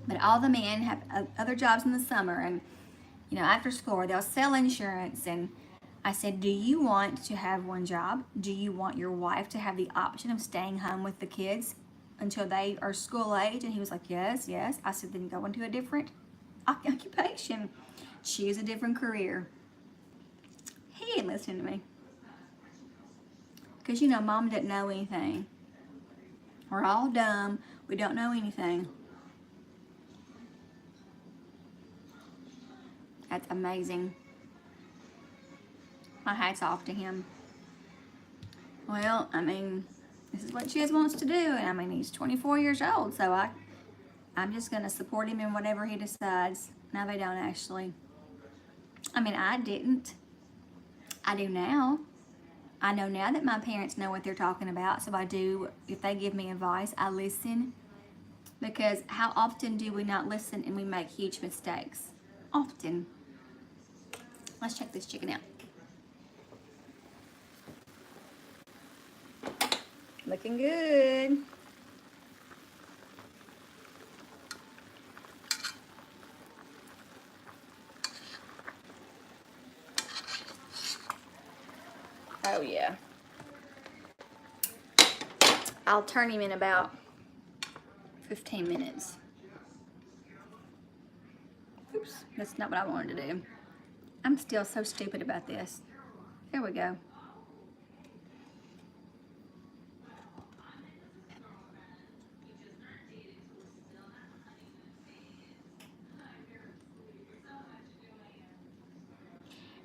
But all the men have other jobs in the summer, and, you know, after school, they'll sell insurance. And I said, do you want to have one job? Do you want your wife to have the option of staying home with the kids until they are school age? And he was like, yes, yes. I said, then go into a different occupation. Choose a different career. He ain't listening to me. Because, you know, Mom didn't know anything. We're all dumb. We don't know anything. That's amazing. My hat's off to him. Well, I mean, this is what Chiz wants to do. And I mean, he's 24 years old, so I'm just going to support him in whatever he decides. No, they don't actually. I mean, I didn't. I do now. I know now that my parents know what they're talking about, so I do. If they give me advice, I listen. Because how often do we not listen and we make huge mistakes? Often. Let's check this chicken out. Looking good. Oh yeah. I'll turn him in about 15 minutes. Oops, that's not what I wanted to do. I'm still so stupid about this. There we go.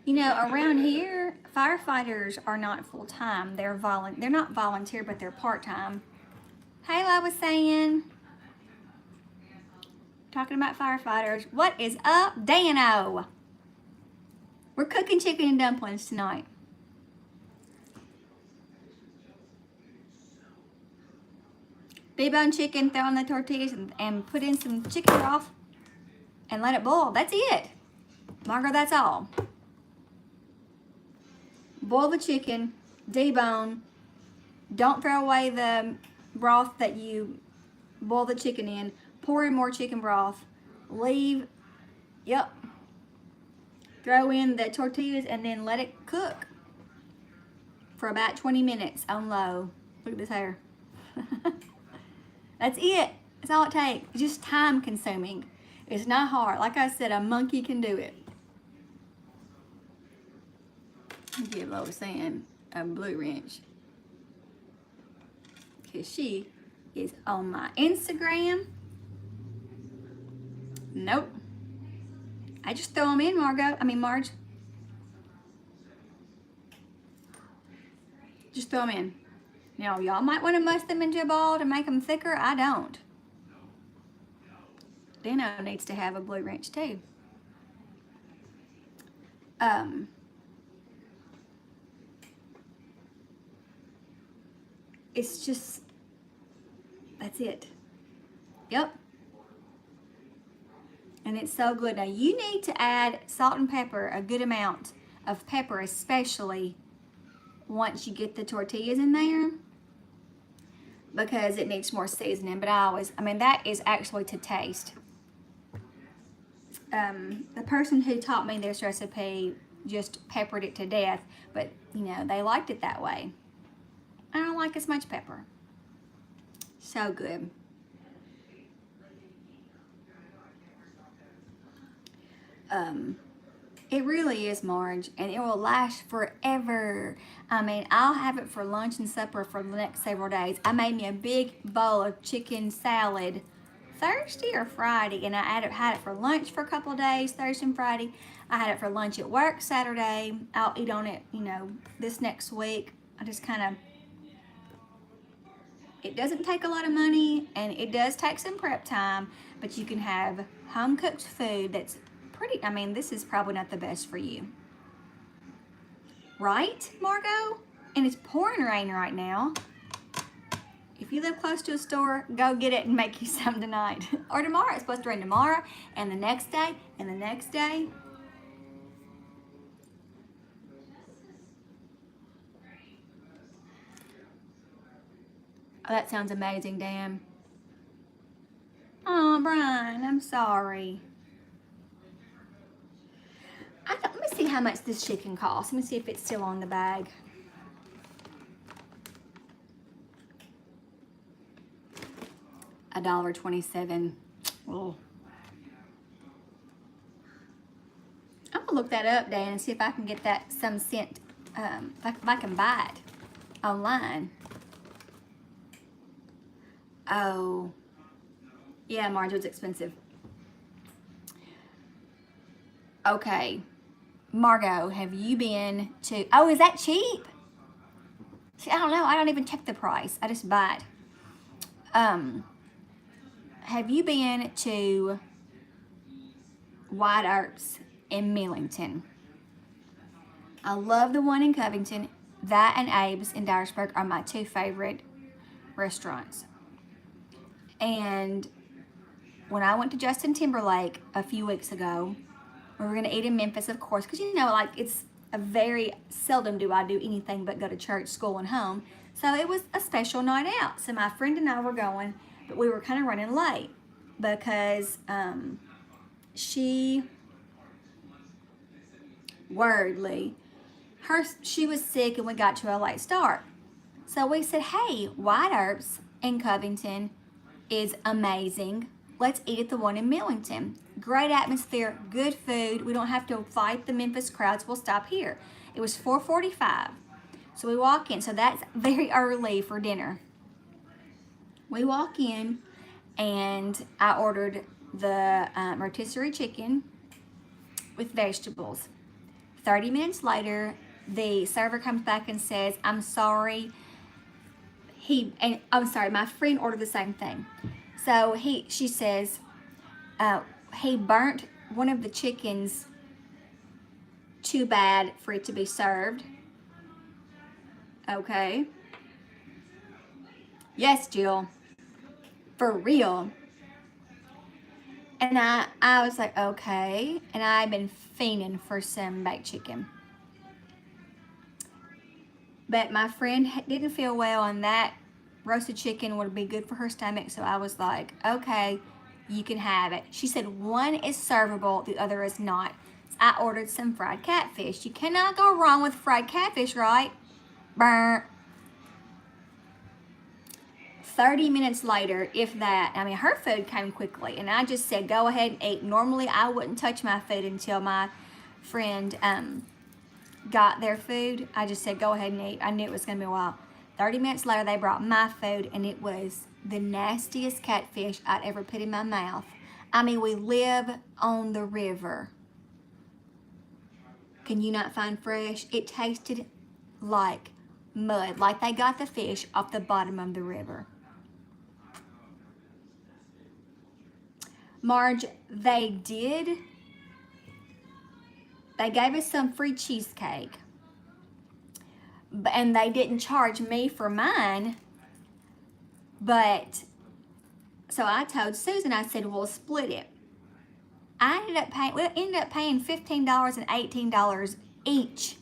You know, around here, firefighters are not full-time. They're not volunteer, but they're part-time. Hayla was saying, talking about firefighters. What is up, Dano? We're cooking chicken and dumplings tonight. Debone chicken, throw in the tortillas, and put in some chicken broth and let it boil. That's it. Margot, that's all. Boil the chicken, debone. Don't throw away the broth that you boil the chicken in. Pour in more chicken broth. Leave, yep. Throw in the tortillas and then let it cook for about 20 minutes on low. Look at this hair. That's it. That's all it takes. It's just time consuming. It's not hard. Like I said, a monkey can do it. Give Loisanne a blue wrench. Because she is on my Instagram. Nope. I just throw them in, Marge. Just throw them in. Now, y'all might want to mush them into a ball to make them thicker. I don't. Dano needs to have a blue wrench too. It's just, that's it. Yep. And it's so good. Now you need to add salt and pepper, a good amount of pepper, especially once you get the tortillas in there, because it needs more seasoning. But that is actually to taste. The person who taught me this recipe just peppered it to death, but you know, they liked it that way. I don't like as much pepper. So good. It really is, Marge, and it will last forever. I mean, I'll have it for lunch and supper for the next several days. I made me a big bowl of chicken salad Thursday or Friday, and I had it for lunch for a couple of days, Thursday and Friday. I had it for lunch at work Saturday. I'll eat on it, you know, this next week. I just kind of, it doesn't take a lot of money, and it does take some prep time, but you can have home-cooked food that's pretty, I mean, this is probably not the best for you. Right, Margot? And it's pouring rain right now. If you live close to a store, go get it and make you some tonight. Or tomorrow. It's supposed to rain tomorrow, and the next day, and the next day. Oh, that sounds amazing, Dan. Oh, Brian, I'm sorry. Let me see how much this chicken costs. Let me see if it's still on the bag. $1.27. Oh. I'm gonna look that up, Dan, and see if I can get that some cent. If I can buy it online. Oh, yeah, Marge, was expensive. Okay, Margot, have you been to? Oh, is that cheap? See, I don't know. I don't even check the price. I just buy it. have you been to White Earps in Millington? I love the one in Covington. That and Abe's in Dyersburg are my two favorite restaurants. And when I went to Justin Timberlake a few weeks ago, we were going to eat in Memphis, of course, because you know, like, it's a very seldom do I do anything but go to church, school, and home. So it was a special night out. So my friend and I were going, but we were kind of running late because she was sick and we got to a late start. So we said, hey, White Earps in Covington is amazing. Let's eat at the one in Millington. Great atmosphere, good food. We don't have to fight the Memphis crowds. We'll stop here. It was 4:45. So we walk in. So that's very early for dinner. We walk in and I ordered the rotisserie chicken with vegetables. 30 minutes later, the server comes back and says, I'm sorry. My friend ordered the same thing. So she says, he burnt one of the chickens too bad for it to be served. Okay. Yes, Jill. For real. And I was like, okay. And I've been fiending for some baked chicken. But my friend didn't feel well, and that roasted chicken would be good for her stomach. So I was like, okay, you can have it. She said one is servable, the other is not. So I ordered some fried catfish. You cannot go wrong with fried catfish, right? Burr. 30 minutes later, if that, I mean, her food came quickly, and I just said, go ahead and eat. Normally, I wouldn't touch my food until my friend got their food. I just said, go ahead and eat. I knew it was going to be a while. 30 minutes later, they brought my food, and it was the nastiest catfish I'd ever put in my mouth. I mean, we live on the river. Can you not find fresh? It tasted like mud, like they got the fish off the bottom of the river. Marge, they gave us some free cheesecake, and they didn't charge me for mine, but, so I told Susan, I said, we'll split it. We ended up paying $15 and $18 each.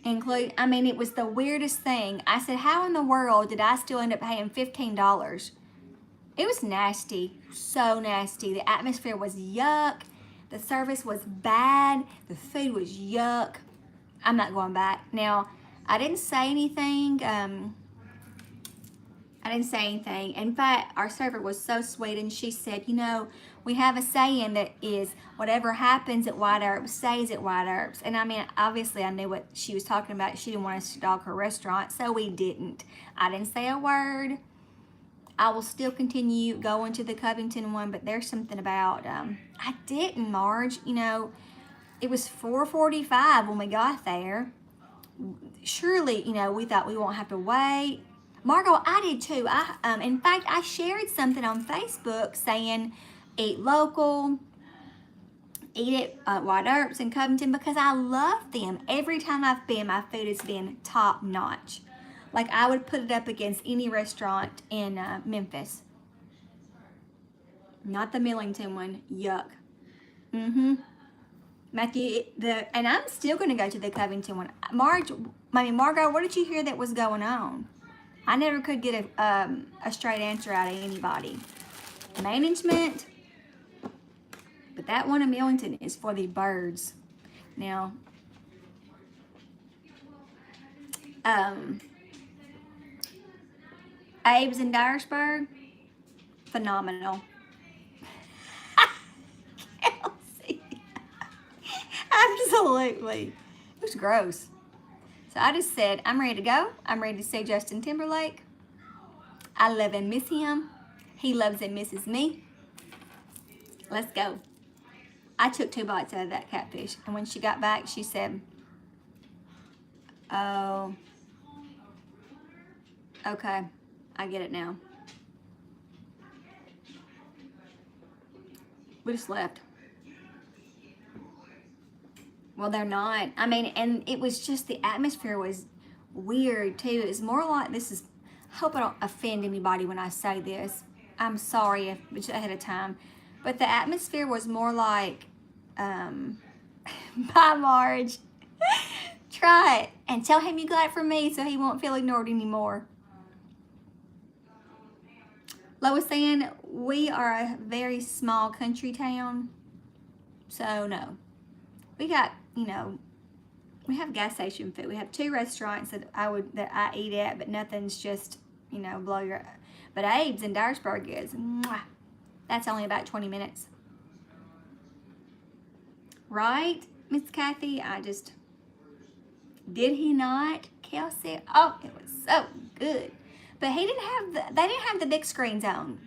I mean, it was the weirdest thing. I said, how in the world did I still end up paying $15? It was nasty, so nasty. The atmosphere was yuck. The service was bad. The food was yuck. I'm not going back. Now, I didn't say anything. In fact, our server was so sweet, and she said, you know, we have a saying that is, whatever happens at White Earps stays at White Earps. And I mean, obviously I knew what she was talking about. She didn't want us to dog her restaurant, so we didn't. I didn't say a word. I will still continue going to the Covington one, but there's something about, I didn't, Marge. You know, it was 4:45 when we got there. Surely, you know, we thought we won't have to wait. Margot, I did too. In fact, I shared something on Facebook saying, eat local, eat at White Earps in Covington, because I love them. Every time I've been, my food has been top notch. Like, I would put it up against any restaurant in Memphis. Not the Millington one. Yuck. Matthew, and I'm still going to go to the Covington one. Margot, what did you hear that was going on? I never could get a straight answer out of anybody. Management. But that one in Millington is for the birds. Now, Abe's in Dyersburg, phenomenal. Kelsey. Absolutely. It was gross. So I just said, I'm ready to go. I'm ready to see Justin Timberlake. I love and miss him. He loves and misses me. Let's go. I took 2 bites out of that catfish, and when she got back, she said, oh, okay, I get it now. We just left. Well, they're not. I mean, and it was just the atmosphere was weird too. It's more like this is. I hope I don't offend anybody when I say this. I'm sorry if ahead of time, but the atmosphere was more like, bye, Marge. Try it and tell him you got it from me, so he won't feel ignored anymore. Lois saying we are a very small country town, so no. We got, we have gas station food. We have 2 restaurants that I eat at, but nothing's just, blow your. But Abe's in Dyersburg is, mwah, that's only about 20 minutes. Right, Miss Kathy? Did he not, Kelsey? Oh, it was so good. But they didn't have the big screens on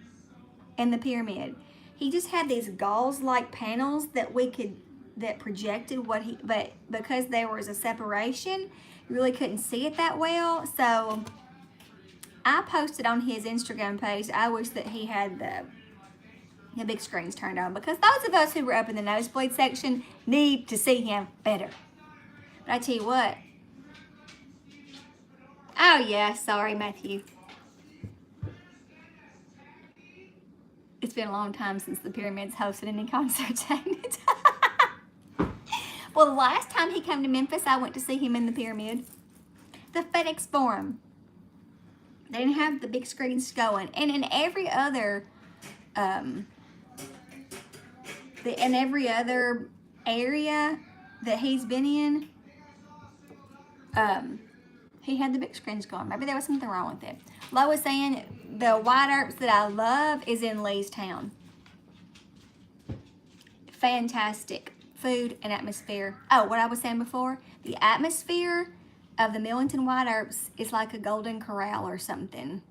in the pyramid. He just had these gauze-like panels that projected but because there was a separation, you really couldn't see it that well. So I posted on his Instagram page, I wish that he had the big screens turned on, because those of us who were up in the nosebleed section need to see him better. But I tell you what. Oh yeah, sorry, Matthew. It's been a long time since the Pyramid's hosted any concerts, ain't it? Well, the last time he came to Memphis, I went to see him in the Pyramid. The FedEx Forum. They didn't have the big screens going. And in every other area that he's been in, he had the big screens going. Maybe there was something wrong with it. Lois saying the White Earps that I love is in Leestown. Fantastic food and atmosphere. Oh, what I was saying before, the atmosphere of the Millington White Earps is like a Golden Corral or something.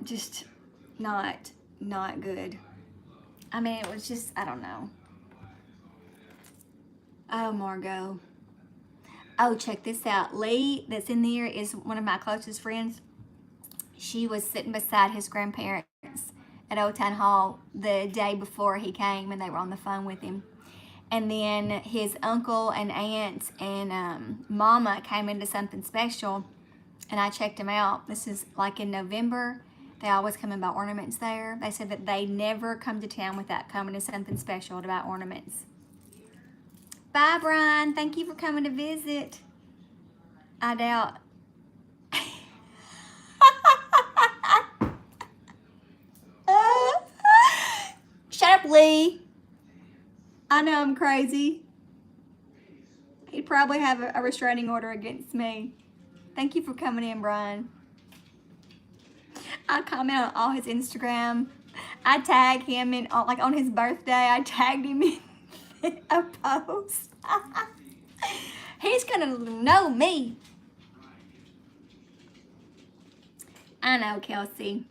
Just not good. I mean, it was just, I don't know. Oh, Margot. Oh, check this out. Lee, that's in there, is one of my closest friends. She was sitting beside his grandparents at Old Town Hall the day before he came, and they were on the phone with him. And then his uncle and aunt and mama came into something special, and I checked them out. This is like in November. They always come and buy ornaments there. They said that they never come to town without coming to something special to buy ornaments. Bye, Brian. Thank you for coming to visit. I doubt. Shut up, Lee. I know I'm crazy. He'd probably have a restraining order against me. Thank you for coming in, Brian. I comment on all his Instagram. I tag him in, like on his birthday, I tagged him in a post. He's gonna know me. I know, Kelsey.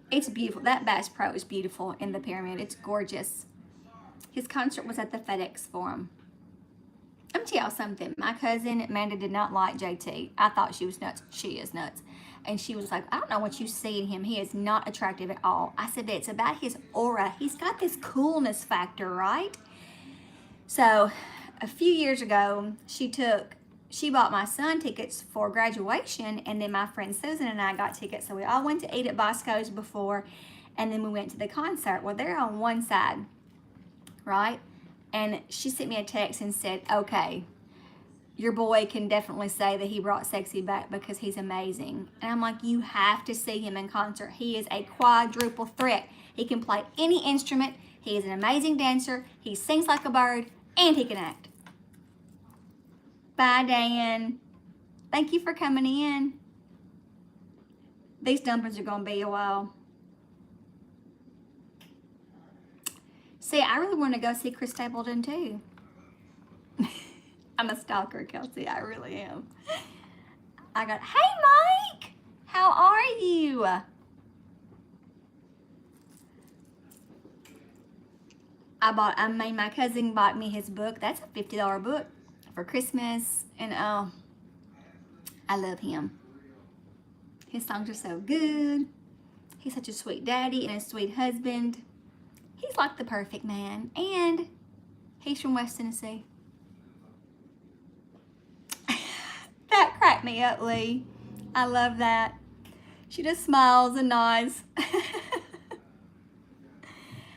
It's beautiful. That Bass Pro is beautiful in the Pyramid. It's gorgeous. His concert was at the FedEx Forum. I'm gonna tell y'all something. My cousin Amanda did not like JT. I thought she was nuts. She is nuts. And she was like, I don't know what you see in him. He is not attractive at all. I said, but it's about his aura. He's got this coolness factor, right? So a few years ago, she bought my son tickets for graduation, and then my friend Susan and I got tickets. So we all went to eat at Bosco's before, and then we went to the concert. Well, they're on one side, right? And she sent me a text and said, okay, your boy can definitely say that he brought sexy back because he's amazing. And I'm like, you have to see him in concert. He is a quadruple threat. He can play any instrument. He is an amazing dancer. He sings like a bird, and he can act. Bye, Dan. Thank you for coming in. These dumplings are going to be a while. See, I really want to go see Chris Stapleton, too. I'm a stalker, Kelsey. I really am. Hey, Mike. How are you? My cousin bought me his book. That's a $50 book for Christmas. And oh, I love him. His songs are so good. He's such a sweet daddy and a sweet husband. He's like the perfect man. And he's from West Tennessee. That cracked me up, Lee. I love that. She just smiles and nods.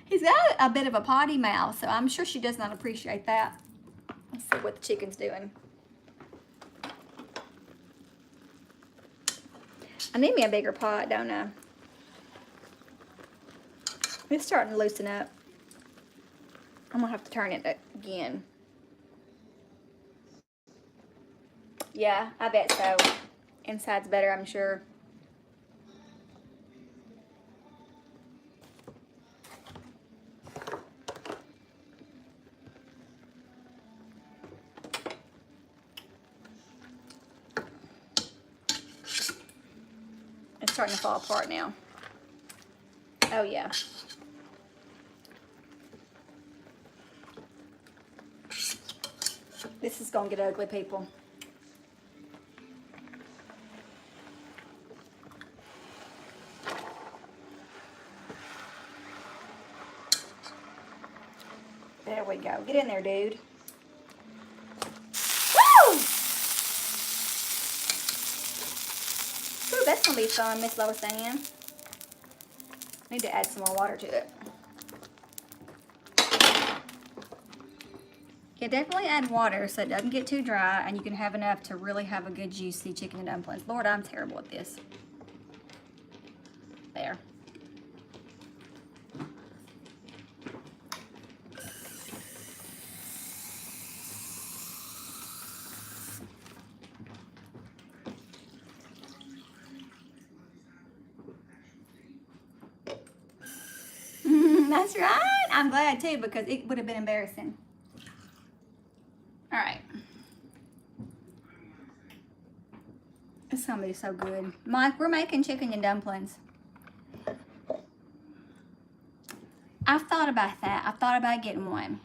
He's got a bit of a potty mouth, so I'm sure she does not appreciate that. Let's see what the chicken's doing. I need me a bigger pot, don't I? It's starting to loosen up. I'm gonna have to turn it again. Yeah, I bet so. Inside's better, I'm sure. It's starting to fall apart now. Oh yeah. This is gonna get ugly, people. There we go. Get in there, dude. Woo! Ooh, that's gonna be fun, Miss Lois Ann. Need to add some more water to it. Yeah, definitely add water so it doesn't get too dry and you can have enough to really have a good juicy chicken and dumplings. Lord, I'm terrible at this. There. That's right. I'm glad too because it would have been embarrassing. All right. It's gonna be so good. Mike, we're making chicken and dumplings. I've thought about that. I've thought about getting one.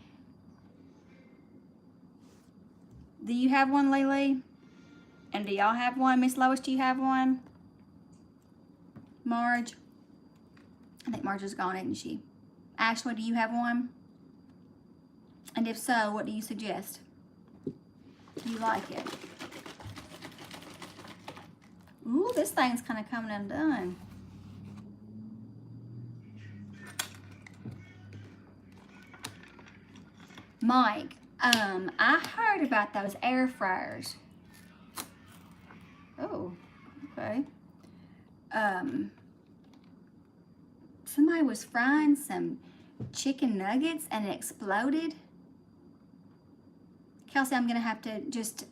Do you have one, Lily? And do y'all have one? Miss Lois, do you have one? Marge? I think Marge is gone, isn't she? Ashley, do you have one? And if so, what do you suggest? Do you like it? Ooh, this thing's kind of coming undone. Mike, I heard about those air fryers. Oh, okay. Somebody was frying some chicken nuggets and it exploded. Kelsey, I'm gonna have to just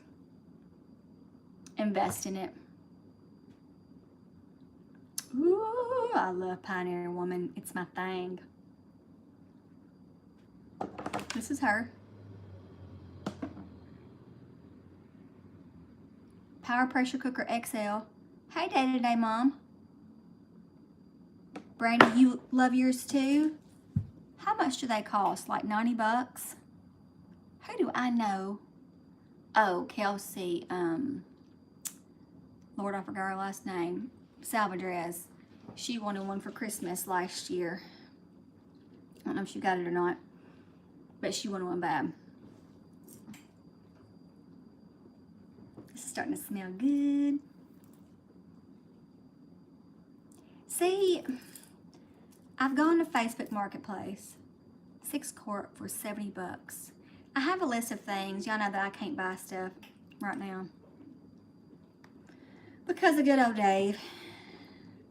invest in it. Ooh, I love Pioneer Woman. It's my thing. This is her. Power Pressure Cooker XL. Hey, Day-to-Day Mom. Brandy, you love yours too? How much do they cost? Like 90 bucks? Who do I know? Oh, Kelsey, Lord, I forgot her last name. Salvadrez. She wanted one for Christmas last year. I don't know if she got it or not, but she wanted one bad. This is starting to smell good. See, I've gone to Facebook Marketplace. 6-quart for 70 bucks. I have a list of things. Y'all know that I can't buy stuff right now. Because of good old Dave.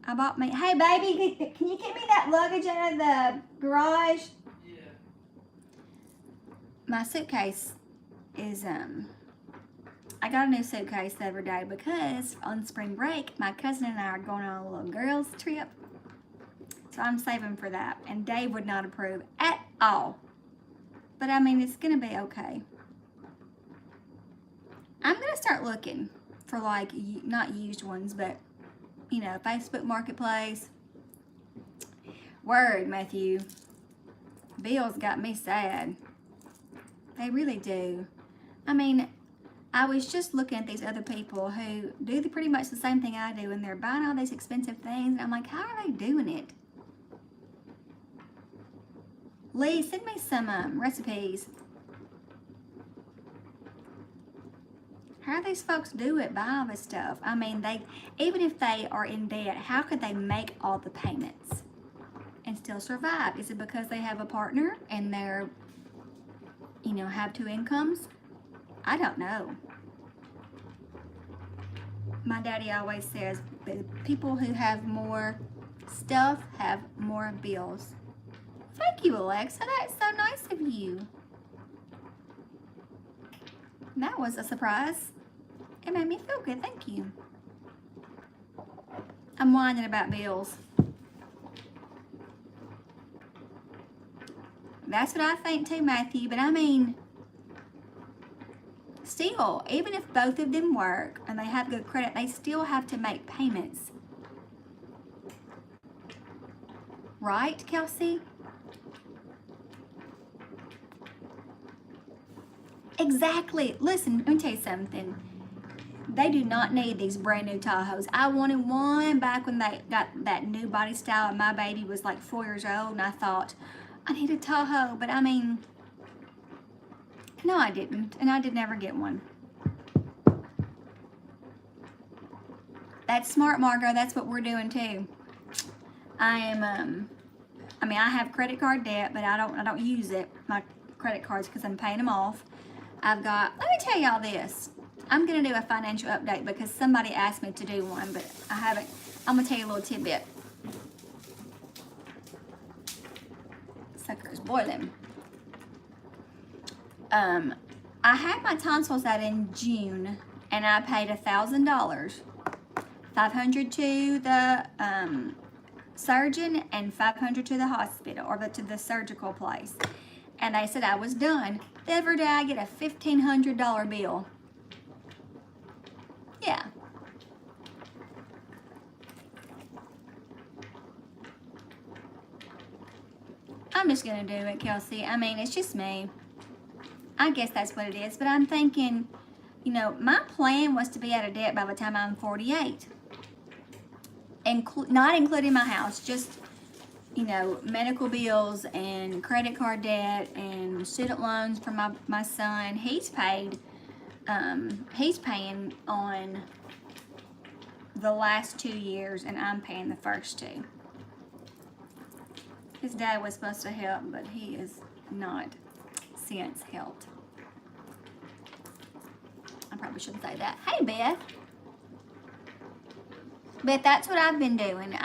I bought me, hey baby, can you get me that luggage out of the garage? Yeah. My suitcase is, I got a new suitcase the other day because on spring break, my cousin and I are going on a little girls trip. So I'm saving for that. And Dave would not approve at all. But I mean, it's gonna be okay. I'm gonna start looking for like, not used ones, but you know, Facebook Marketplace. Word, Matthew. Bills got me sad. They really do. I mean, I was just looking at these other people who do pretty much the same thing I do, and they're buying all these expensive things, and I'm like, how are they doing it? Lee, send me some recipes. How do these folks do it, buy all this stuff? I mean, even if they are in debt, how could they make all the payments and still survive? Is it because they have a partner and they're, have two incomes? I don't know. My daddy always says the people who have more stuff have more bills. Thank you, Alexa. That's so nice of you. That was a surprise. It made me feel good. Thank you. I'm whining about bills. That's what I think too, Matthew. But I mean, still, even if both of them work and they have good credit, they still have to make payments. Right, Kelsey? Exactly. Listen, let me tell you something. They do not need these brand new Tahoes. I wanted one back when they got that new body style and my baby was like 4 years old, and I thought, I need a Tahoe. But I mean, no, I didn't. And I did never get one. That's smart, Margot. That's what we're doing too. I am, I have credit card debt, but I don't use it, my credit cards, because I'm paying them off. I've got, let me tell y'all this. I'm going to do a financial update because somebody asked me to do one, but I haven't. I'm going to tell you a little tidbit. Sucker's boiling. I had my tonsils out in June, and I paid $1,000. $500 to the surgeon and $500 to the hospital, or to the surgical place. And they said I was done. The other day I get a $1,500 bill. Yeah. I'm just gonna do it, Kelsey. I mean, it's just me. I guess that's what it is. But I'm thinking, my plan was to be out of debt by the time I'm 48. Not including my house, just, medical bills and credit card debt and student loans for my son. He's paying on the last 2 years, and I'm paying the first 2. His dad was supposed to help, but he is not since helped. I probably shouldn't say that. Hey, Beth. But that's what I've been doing.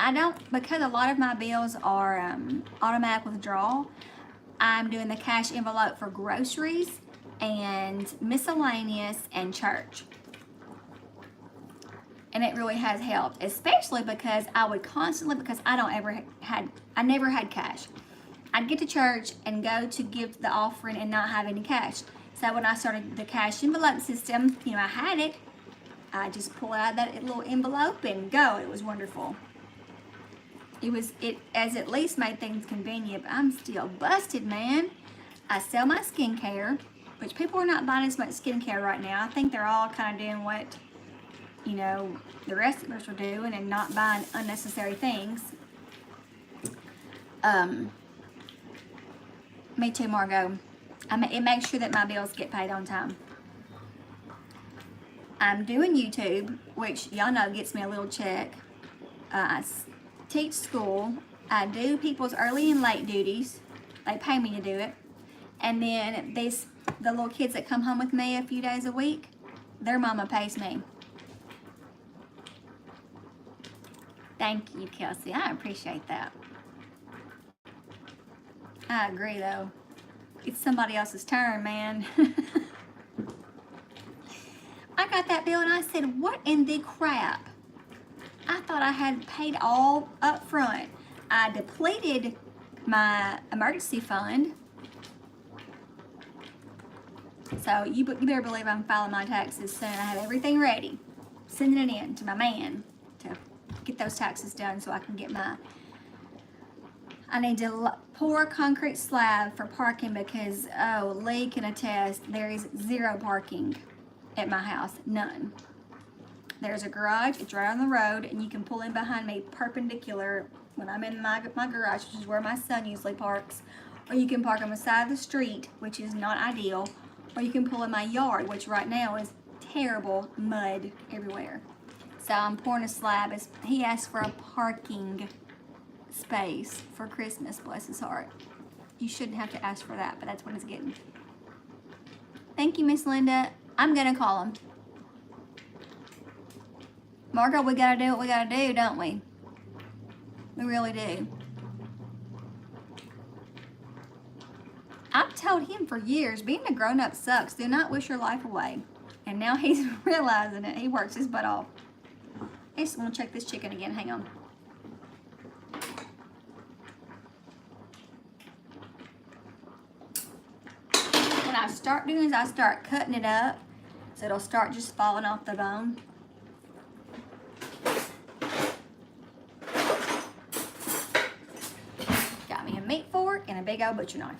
Because a lot of my bills are automatic withdrawal, I'm doing the cash envelope for groceries and miscellaneous and church. And it really has helped, especially because I would constantly, because I never had cash. I'd get to church and go to give the offering and not have any cash. So when I started the cash envelope system, I had it. I just pull out that little envelope and go. It was wonderful. It has at least made things convenient, but I'm still busted, man. I sell my skincare, which people are not buying as much skincare right now. I think they're all kind of doing what, the rest of us are doing and not buying unnecessary things. Me too, Margot. It makes sure that my bills get paid on time. I'm doing YouTube, which y'all know gets me a little check. I teach school. I do people's early and late duties. They pay me to do it. And then the little kids that come home with me a few days a week, their mama pays me. Thank you, Kelsey. I appreciate that. I agree, though. It's somebody else's turn, man. I got that bill and I said, what in the crap? I thought I had paid all up front. I depleted my emergency fund. So you better believe I'm filing my taxes soon. I have everything ready. Sending it in to my man to get those taxes done so I can get I need to pour concrete slab for parking because, Lee can attest, there is zero parking at my house. None. There's a garage, it's right on the road, and you can pull in behind me perpendicular when I'm in my garage, which is where my son usually parks. Or you can park on the side of the street, which is not ideal. Or you can pull in my yard, which right now is terrible mud everywhere. So I'm pouring a slab. He asked for a parking space for Christmas, bless his heart. You shouldn't have to ask for that, but that's what he's getting. Thank you, Miss Linda. I'm gonna call him. Margot, we gotta do what we gotta do, don't we? We really do. I've told him for years, being a grown-up sucks. Do not wish your life away. And now he's realizing it. He works his butt off. I just want to check this chicken again. Hang on. What I start doing is I start cutting it up, so it'll start just falling off the bone. Got me a meat fork and a big old butcher knife.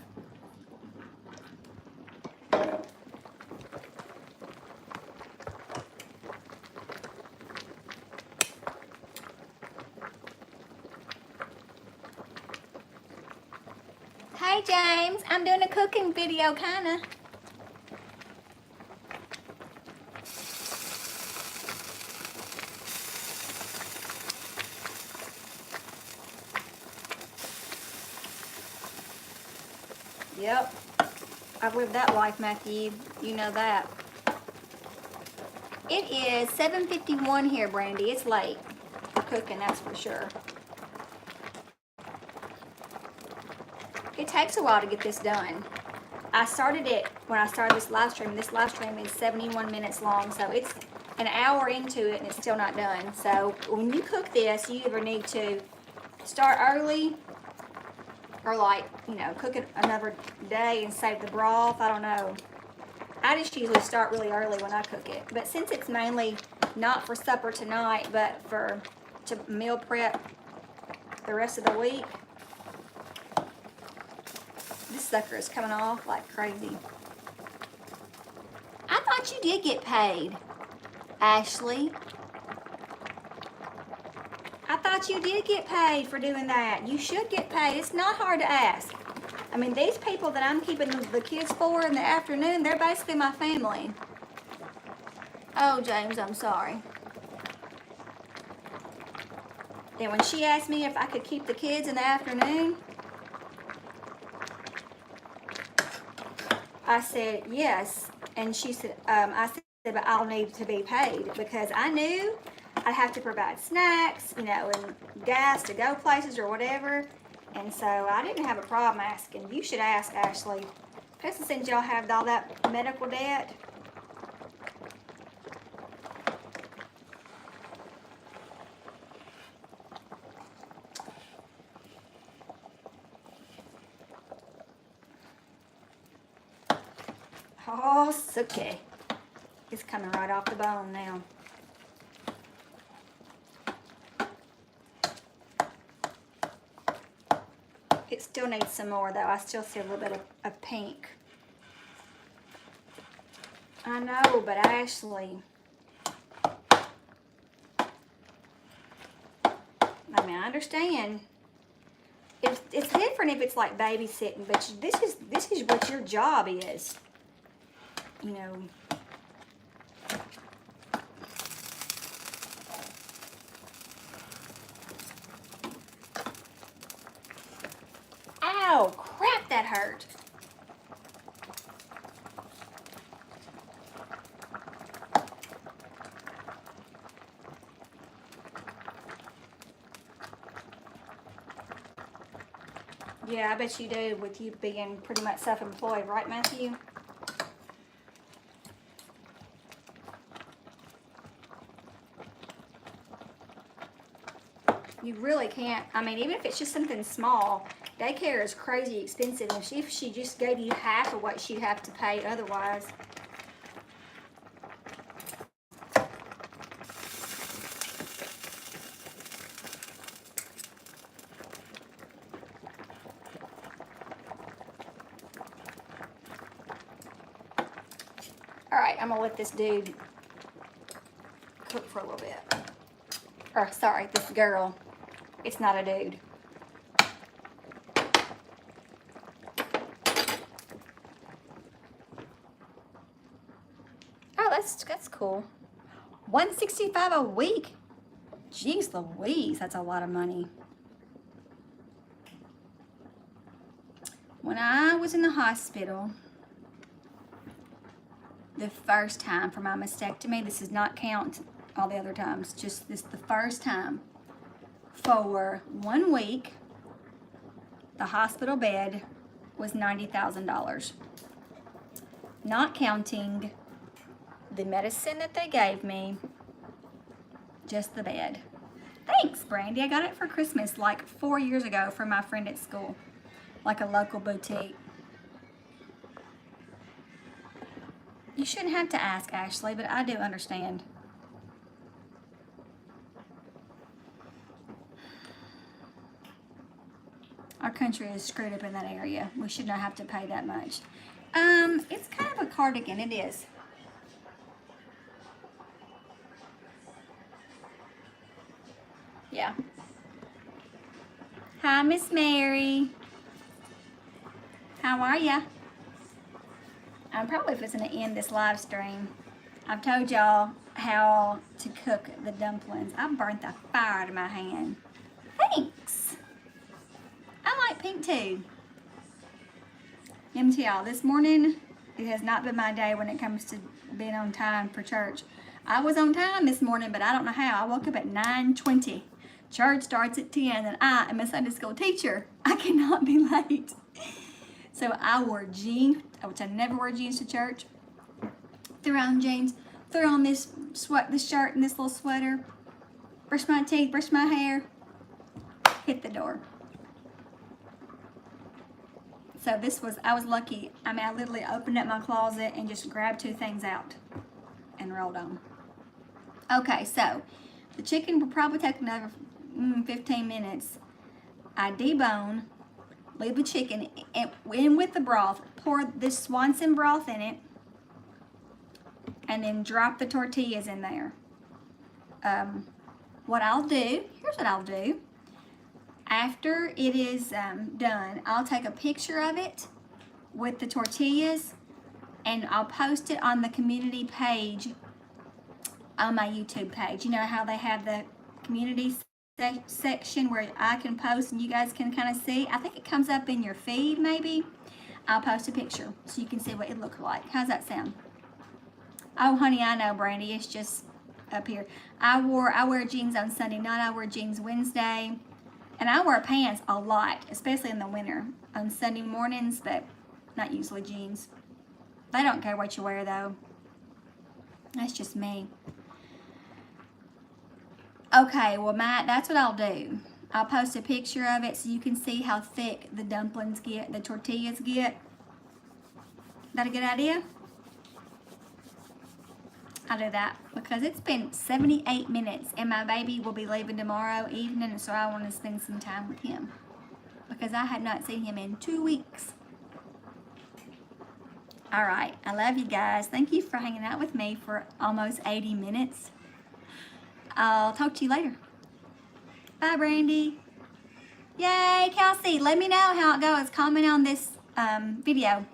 Hey James, I'm doing a cooking video, kinda. Yep, I've lived that life, Matthew. You know that. It is 7:51 here, Brandy. It's late for cooking, that's for sure. It takes a while to get this done. I started it when I started this live stream. This live stream is 71 minutes long, so it's an hour into it and it's still not done. So when you cook this, you either need to start early or, like, you know, cook it another day and save the broth. I don't know. I just usually start really early when I cook it. But since it's mainly not for supper tonight, but to meal prep the rest of the week, this sucker is coming off like crazy. I thought you did get paid, Ashley. I thought you did get paid for doing that. You should get paid. It's not hard to ask. I mean, these people that I'm keeping the kids for in the afternoon, they're basically my family. Oh, James, I'm sorry. And when she asked me if I could keep the kids in the afternoon, I said yes, and she said, I said, but I'll need to be paid, because I knew I'd have to provide snacks, you know, and gas to go places or whatever, and so I didn't have a problem asking. You should ask, Ashley, especially since y'all have all that medical debt. Oh, it's okay. It's coming right off the bone now. It still needs some more, though. I still see a little bit of pink. I know, but Ashley, I mean, I understand. It's different if it's like babysitting, but this is what your job is. You know. Ow, crap, that hurt. Yeah, I bet you do, with you being pretty much self-employed, right, Matthew? You really can't. I mean, even if it's just something small, daycare is crazy expensive. And if she just gave you half of what she'd have to pay otherwise. All right, I'm gonna let this dude cook for a little bit. Or sorry, this girl. It's not a dude. Oh, that's cool. $165 a week. Jeez Louise, that's a lot of money. When I was in the hospital, the first time for my mastectomy, this does not count all the other times, just this the first time, for 1 week, the hospital bed was $90,000. Not counting the medicine that they gave me, just the bed. Thanks, Brandy. I got it for Christmas like 4 years ago from my friend at school, like a local boutique. You shouldn't have to ask, Ashley, but I do understand. Our country is screwed up in that area. We should not have to pay that much. It's kind of a cardigan. It is. Yeah. Hi, Miss Mary. How are ya? I'm probably fixing to end this live stream. I've told y'all how to cook the dumplings. I burnt the fire out of my hand. Thanks. I like pink too. Let me tell y'all, this morning, it has not been my day when it comes to being on time for church. I was on time this morning, but I don't know how. I woke up at 9:20. Church starts at 10, and I am a Sunday school teacher. I cannot be late. So I wore jeans, which I never wear jeans to church. Threw on jeans, threw on this shirt and this little sweater. Brushed my teeth, brushed my hair. Hit the door. So I was lucky. I mean, I literally opened up my closet and just grabbed 2 things out and rolled on. Okay, so the chicken will probably take another 15 minutes. I debone, leave the chicken in with the broth, pour this Swanson broth in it, and then drop the tortillas in there. Here's what I'll do. After it is done, I'll take a picture of it with the tortillas, and I'll post it on the community page on my YouTube page. You know how they have the community section where I can post and you guys can kind of see? I think it comes up in your feed maybe. I'll post a picture so you can see what it looks like. How's that sound? Oh, honey, I know, Brandy. It's just up here. I wear jeans on Sunday night. I wear jeans Wednesday. And I wear pants a lot, especially in the winter, on Sunday mornings, but not usually jeans. They don't care what you wear, though. That's just me. Okay, well, that's what I'll do. I'll post a picture of it so you can see how thick the dumplings get, the tortillas get. That a good idea? I'll do that because it's been 78 minutes and my baby will be leaving tomorrow evening, so I want to spend some time with him because I have not seen him in 2 weeks. All right, I love you guys. Thank you for hanging out with me for almost 80 minutes. I'll talk to you later. Bye, Brandy. Yay, Kelsey, let me know how it goes. Comment on this video.